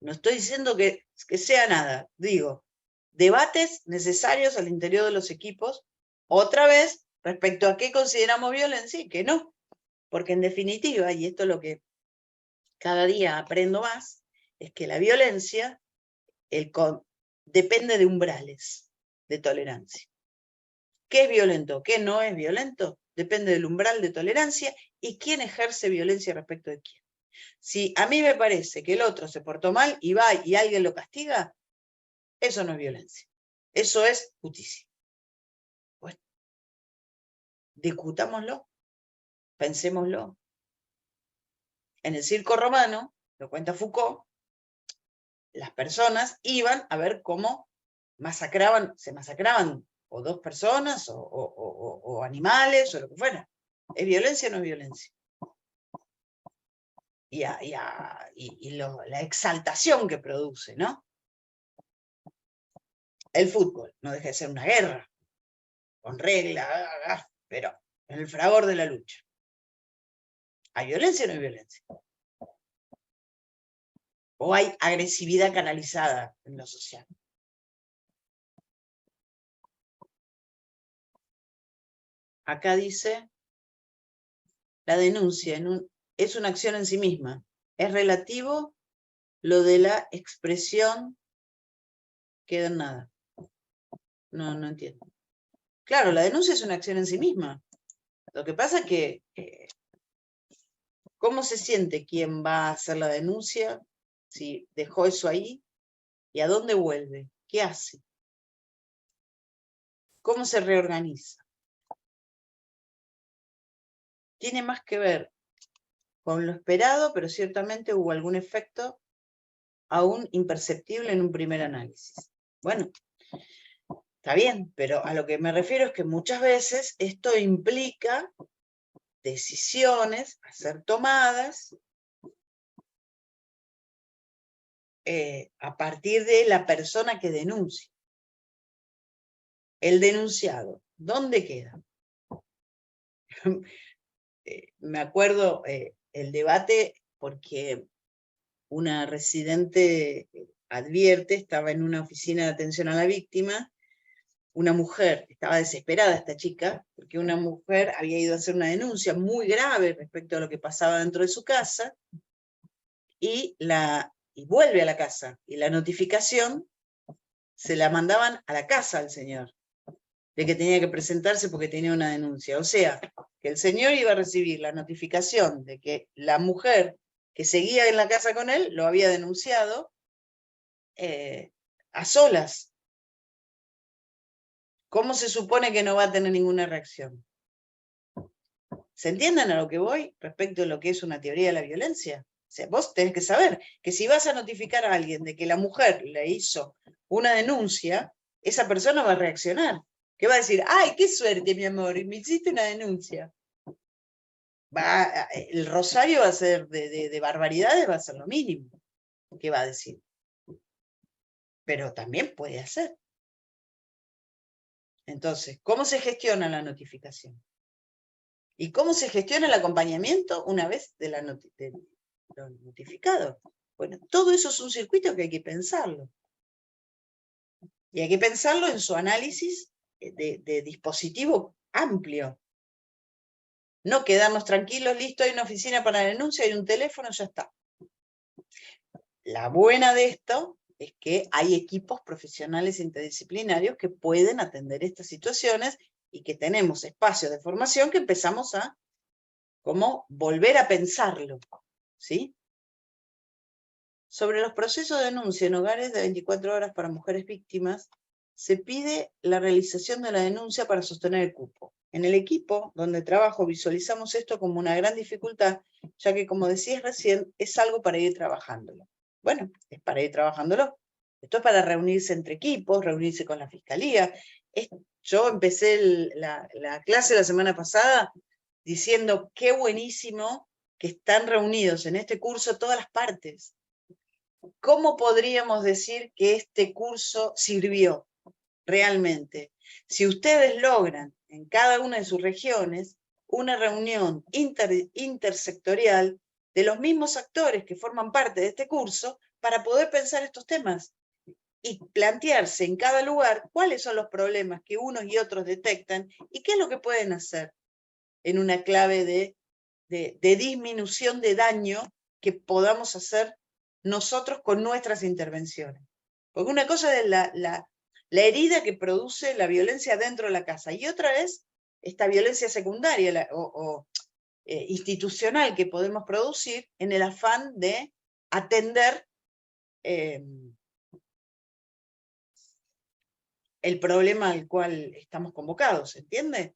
No estoy diciendo que sea nada, digo, debates necesarios al interior de los equipos, otra vez respecto a qué consideramos violencia y qué no. Porque en definitiva, y esto es lo que cada día aprendo más, es que la violencia depende de umbrales de tolerancia. ¿Qué es violento? ¿Qué no es violento? Depende del umbral de tolerancia y quién ejerce violencia respecto de quién. Si a mí me parece que el otro se portó mal y va y alguien lo castiga, eso no es violencia. Eso es justicia. Pues discutámoslo, pensémoslo. En el circo romano, lo cuenta Foucault, las personas iban a ver cómo se masacraban o dos personas o animales o lo que fuera. ¿Es violencia o no es violencia? La exaltación que produce, ¿no? El fútbol no deja de ser una guerra, con reglas, pero en el fragor de la lucha. ¿Hay violencia o no hay violencia? ¿O hay agresividad canalizada en lo social? Acá dice, la denuncia es una acción en sí misma. Es relativo lo de la expresión queda en nada. No entiendo. Claro, la denuncia es una acción en sí misma. Lo que pasa es que, ¿cómo se siente quien va a hacer la denuncia? Si dejó eso ahí, ¿y a dónde vuelve? ¿Qué hace? ¿Cómo se reorganiza? Tiene más que ver con lo esperado, pero ciertamente hubo algún efecto aún imperceptible en un primer análisis. Bueno, está bien, pero a lo que me refiero es que muchas veces esto implica decisiones a ser tomadas a partir de la persona que denuncia. El denunciado, ¿dónde queda? Me acuerdo el debate porque una residente advierte, estaba en una oficina de atención a la víctima, una mujer, estaba desesperada esta chica, porque una mujer había ido a hacer una denuncia muy grave respecto a lo que pasaba dentro de su casa, y vuelve a la casa, y la notificación se la mandaban a la casa al señor, de que tenía que presentarse porque tenía una denuncia. O sea, que el señor iba a recibir la notificación de que la mujer que seguía en la casa con él lo había denunciado a solas. ¿Cómo se supone que no va a tener ninguna reacción? ¿Se entienden a lo que voy respecto a lo que es una teoría de la violencia? O sea, vos tenés que saber que si vas a notificar a alguien de que la mujer le hizo una denuncia, esa persona va a reaccionar. ¿Qué va a decir? ¡Ay, qué suerte, mi amor! Me hiciste una denuncia. El rosario va a ser de barbaridades, va a ser lo mínimo. ¿Qué va a decir? Pero también puede hacer. Entonces, ¿cómo se gestiona la notificación? ¿Y cómo se gestiona el acompañamiento una vez de lo notificado? Bueno, todo eso es un circuito que hay que pensarlo. Y hay que pensarlo en su análisis de dispositivo amplio. No quedarnos tranquilos, listo, hay una oficina para la denuncia, hay un teléfono, ya está. La buena de esto es que hay equipos profesionales interdisciplinarios que pueden atender estas situaciones y que tenemos espacios de formación que empezamos a como volver a pensarlo, ¿sí? Sobre los procesos de denuncia en hogares de 24 horas para mujeres víctimas, se pide la realización de la denuncia para sostener el cupo. En el equipo donde trabajo visualizamos esto como una gran dificultad, ya que, como decías recién, es algo para ir trabajándolo. Bueno, es para ir trabajándolo. Esto es para reunirse entre equipos, reunirse con la fiscalía. Yo empecé la clase la semana pasada diciendo qué buenísimo que están reunidos en este curso todas las partes. ¿Cómo podríamos decir que este curso sirvió realmente? Si ustedes logran en cada una de sus regiones una reunión intersectorial de los mismos actores que forman parte de este curso para poder pensar estos temas. y plantearse en cada lugar cuáles son los problemas que unos y otros detectan y qué es lo que pueden hacer en una clave de disminución de daño que podamos hacer nosotros con nuestras intervenciones. Porque una cosa es la herida que produce la violencia dentro de la casa y otra es esta violencia secundaria o institucional que podemos producir en el afán de atender el problema al cual estamos convocados, ¿entiende?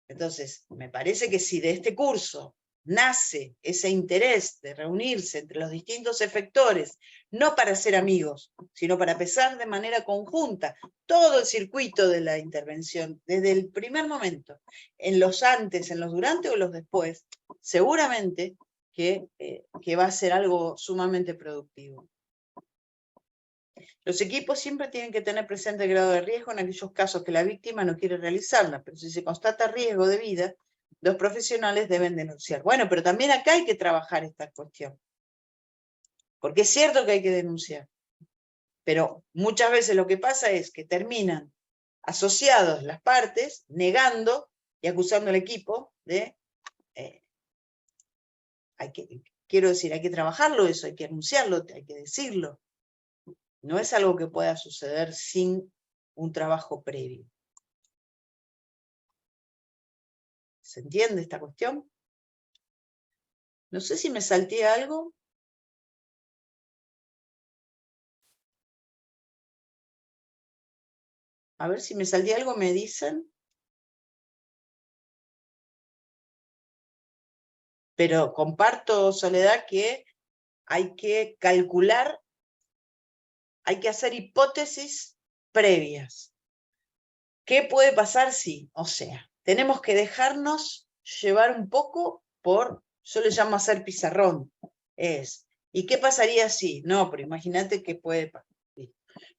Entonces, me parece que si de este curso nace ese interés de reunirse entre los distintos efectores, no para ser amigos, sino para pensar de manera conjunta todo el circuito de la intervención, desde el primer momento, en los antes, en los durante o los después, seguramente que va a ser algo sumamente productivo. Los equipos siempre tienen que tener presente el grado de riesgo en aquellos casos que la víctima no quiere realizarla, pero si se constata riesgo de vida, los profesionales deben denunciar. Bueno, pero también acá hay que trabajar esta cuestión, porque es cierto que hay que denunciar, pero muchas veces lo que pasa es que terminan asociados las partes, negando y acusando al equipo de... quiero decir, hay que trabajarlo eso, hay que anunciarlo, hay que decirlo. No es algo que pueda suceder sin un trabajo previo. ¿Se entiende esta cuestión? No sé si me salté algo. A ver si me salté algo, me dicen. Pero comparto, Soledad, que hay que calcular, hay que hacer hipótesis previas. ¿Qué puede pasar si? O sea, tenemos que dejarnos llevar un poco por, yo le llamo hacer pizarrón. ¿Y qué pasaría si? No, pero imagínate que puede pasar.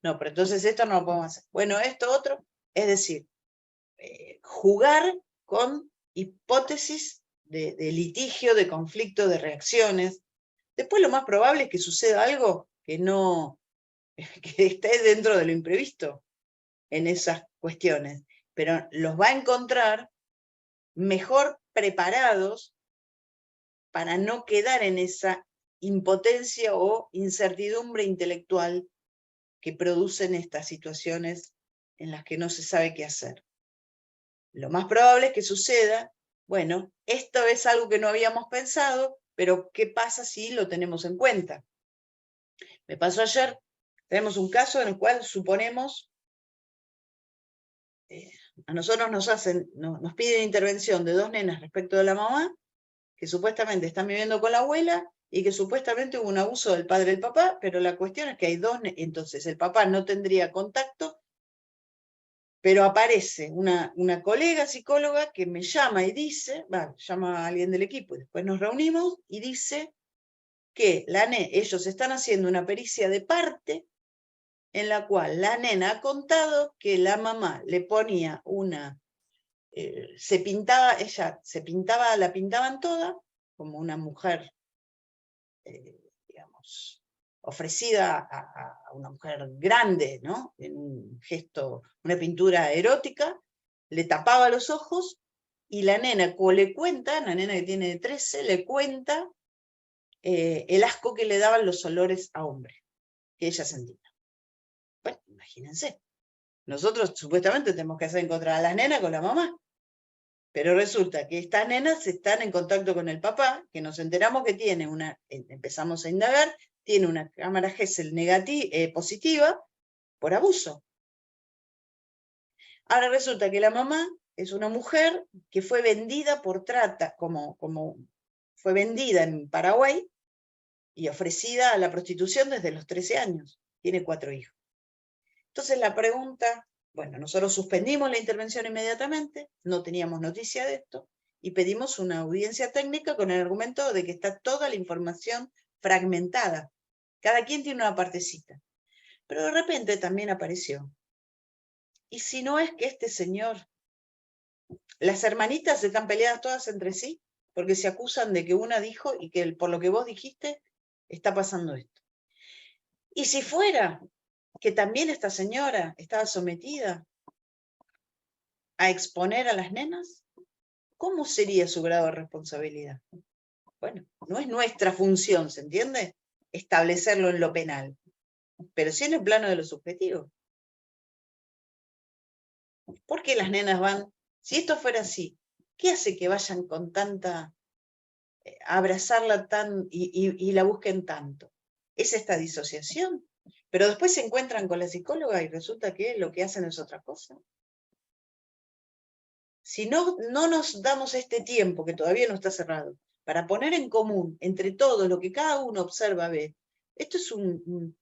No, pero entonces esto no lo podemos hacer. Bueno, esto otro, es decir, jugar con hipótesis de litigio, de conflicto, de reacciones. Después lo más probable es que suceda algo que no, que esté dentro de lo imprevisto en esas cuestiones, pero los va a encontrar mejor preparados para no quedar en esa impotencia o incertidumbre intelectual que producen estas situaciones en las que no se sabe qué hacer. Lo más probable es que suceda, bueno, esto es algo que no habíamos pensado, pero ¿qué pasa si lo tenemos en cuenta? Me pasó ayer, tenemos un caso en el cual suponemos, a nosotros nos piden intervención de dos nenas respecto de la mamá, que supuestamente están viviendo con la abuela y que supuestamente hubo un abuso del padre del papá, pero la cuestión es que hay dos, entonces el papá no tendría contacto, pero aparece una colega psicóloga que me llama y dice, llama a alguien del equipo y después nos reunimos y dice que ellos están haciendo una pericia de parte en la cual la nena ha contado que la mamá le ponía se pintaba, la pintaban toda como una mujer, digamos, ofrecida a una mujer grande, ¿no? En un gesto, una pintura erótica, le tapaba los ojos y la nena le cuenta, la nena que tiene 13, le cuenta el asco que le daban los olores a hombre, que ella sentía. Bueno, imagínense. Nosotros supuestamente tenemos que hacer encontrar a las nenas con la mamá. Pero resulta que estas nenas están en contacto con el papá, que nos enteramos que tiene empezamos a indagar, tiene una cámara Gesell positiva por abuso. Ahora resulta que la mamá es una mujer que fue vendida por trata, como fue vendida en Paraguay y ofrecida a la prostitución desde los 13 años. Tiene 4 hijos. Entonces la pregunta, bueno, nosotros suspendimos la intervención inmediatamente, no teníamos noticia de esto, y pedimos una audiencia técnica con el argumento de que está toda la información fragmentada. Cada quien tiene una partecita. Pero de repente también apareció. ¿Y si no es que este señor, las hermanitas están peleadas todas entre sí, porque se acusan de que una dijo y que por lo que vos dijiste está pasando esto? Y si fuera que también esta señora estaba sometida a exponer a las nenas, ¿cómo sería su grado de responsabilidad? Bueno, no es nuestra función, ¿se entiende? Establecerlo en lo penal, pero sí en el plano de lo subjetivo. ¿Por qué las nenas van? Si esto fuera así, ¿qué hace que vayan con tanta, a abrazarla y la busquen tanto? Es esta disociación. Pero después se encuentran con la psicóloga y resulta que lo que hacen es otra cosa. Si no nos damos este tiempo, que todavía no está cerrado, para poner en común entre todos lo que cada uno observa, ve, esto es un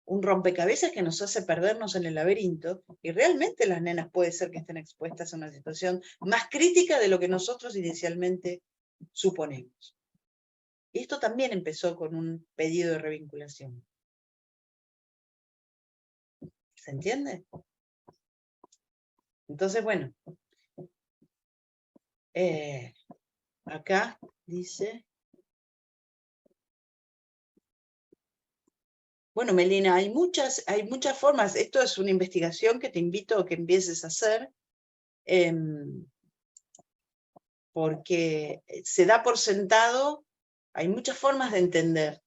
rompecabezas que nos hace perdernos en el laberinto, y realmente las nenas puede ser que estén expuestas a una situación más crítica de lo que nosotros inicialmente suponemos. Y esto también empezó con un pedido de revinculación. ¿Se entiende? Entonces, bueno, acá dice... Bueno, Melina, hay muchas formas. Esto es una investigación que te invito a que empieces a hacer, porque se da por sentado, hay muchas formas de entender.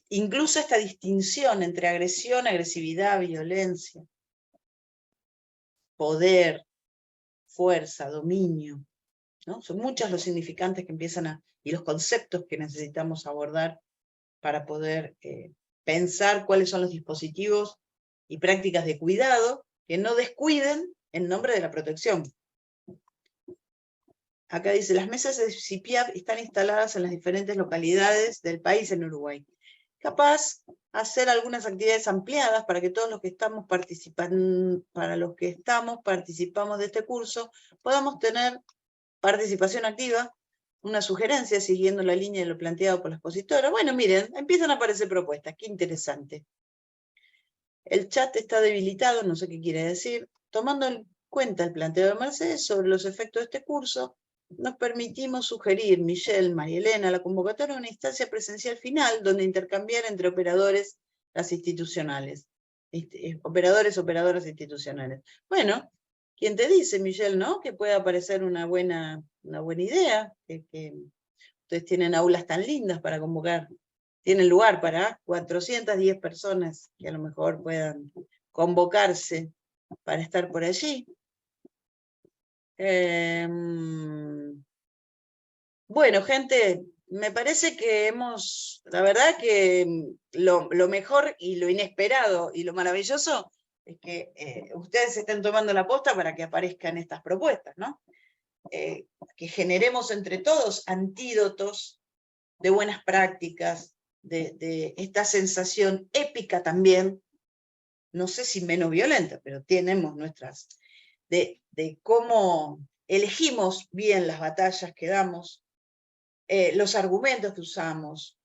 Incluso esta distinción entre agresión, agresividad, violencia, poder, fuerza, dominio, ¿no? Son muchos los significantes que empiezan y los conceptos que necesitamos abordar para poder pensar cuáles son los dispositivos y prácticas de cuidado que no descuiden en nombre de la protección. Acá dice, las mesas de CIPIAP están instaladas en las diferentes localidades del país en Uruguay. Capaz hacer algunas actividades ampliadas para que todos los que estamos participamos de este curso, podamos tener participación activa, una sugerencia siguiendo la línea de lo planteado por la expositora. Bueno, miren, empiezan a aparecer propuestas, qué interesante. El chat está debilitado, no sé qué quiere decir. Tomando en cuenta el planteo de Mercedes sobre los efectos de este curso, nos permitimos sugerir, Michelle, María Elena, la convocatoria de una instancia presencial final donde intercambiar entre operadores las institucionales. Operadoras institucionales. Bueno, ¿quién te dice, Michelle, no? Que pueda parecer una buena idea, que ustedes tienen aulas tan lindas para convocar, tienen lugar para 410 personas que a lo mejor puedan convocarse para estar por allí. Bueno, gente, me parece que la verdad que lo mejor y lo inesperado y lo maravilloso es que ustedes estén tomando la posta para que aparezcan estas propuestas, ¿no? Que generemos entre todos antídotos de buenas prácticas, de esta sensación épica también, no sé si menos violenta, pero tenemos nuestras, de cómo elegimos bien las batallas que damos, los argumentos que usamos,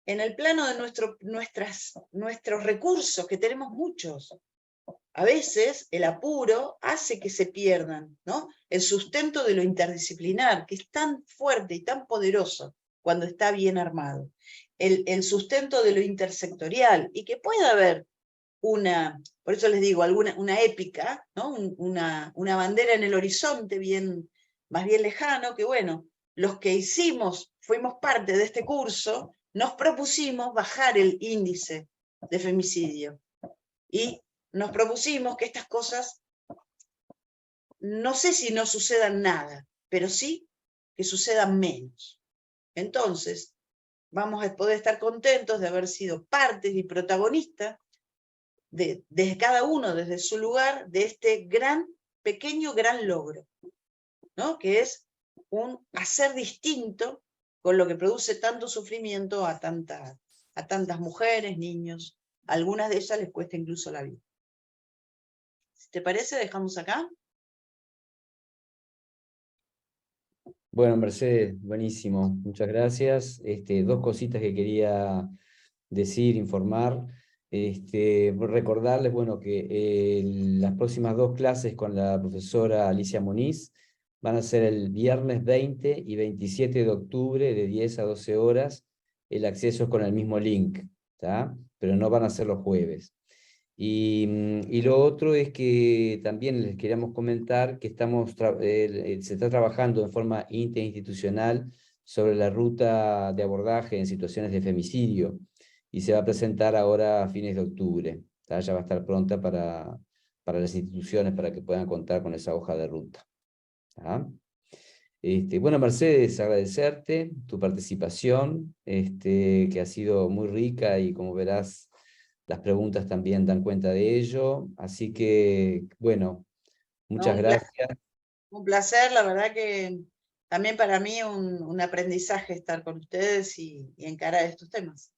en el plano de nuestros recursos, que tenemos muchos. A veces el apuro hace que se pierdan, ¿no? El sustento de lo interdisciplinar, que es tan fuerte y tan poderoso cuando está bien armado. El sustento de lo intersectorial, y que pueda haber por eso les digo, una épica, ¿no? una bandera en el horizonte más bien lejano, que bueno, los que fuimos parte de este curso, nos propusimos bajar el índice de femicidio. Y nos propusimos que estas cosas, no sé si no sucedan nada, pero sí que sucedan menos. Entonces, vamos a poder estar contentos de haber sido partes y protagonistas de cada uno desde su lugar de este pequeño gran logro, ¿no? Que es un hacer distinto con lo que produce tanto sufrimiento a tantas mujeres, niños. A algunas de ellas les cuesta incluso la vida. Si te parece, dejamos acá. Bueno, Mercedes, buenísimo, muchas gracias. Dos cositas que quería decir, informar. Recordarles, bueno, que las próximas 2 clases con la profesora Alicia Moniz van a ser el viernes 20 y 27 de octubre de 10 a 12 horas. El acceso es con el mismo link, ¿tá? pero no van a ser los jueves. Y lo otro es que también les queríamos comentar que se está trabajando en forma interinstitucional sobre la ruta de abordaje en situaciones de femicidio, y se va a presentar ahora a fines de octubre. Ya va a estar pronta para las instituciones, para que puedan contar con esa hoja de ruta. ¿tá? Bueno, Mercedes, agradecerte tu participación, que ha sido muy rica, y como verás, las preguntas también dan cuenta de ello. Así que, bueno, No, muchas gracias. un placer, la verdad que también para mí un aprendizaje estar con ustedes y encarar estos temas.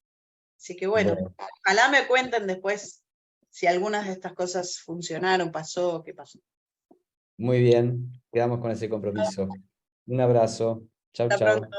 Así que bueno, Bueno, ojalá me cuenten después si algunas de estas cosas funcionaron, pasó, qué pasó. muy bien, quedamos con ese compromiso. Un abrazo. Chau, Hasta chau. pronto.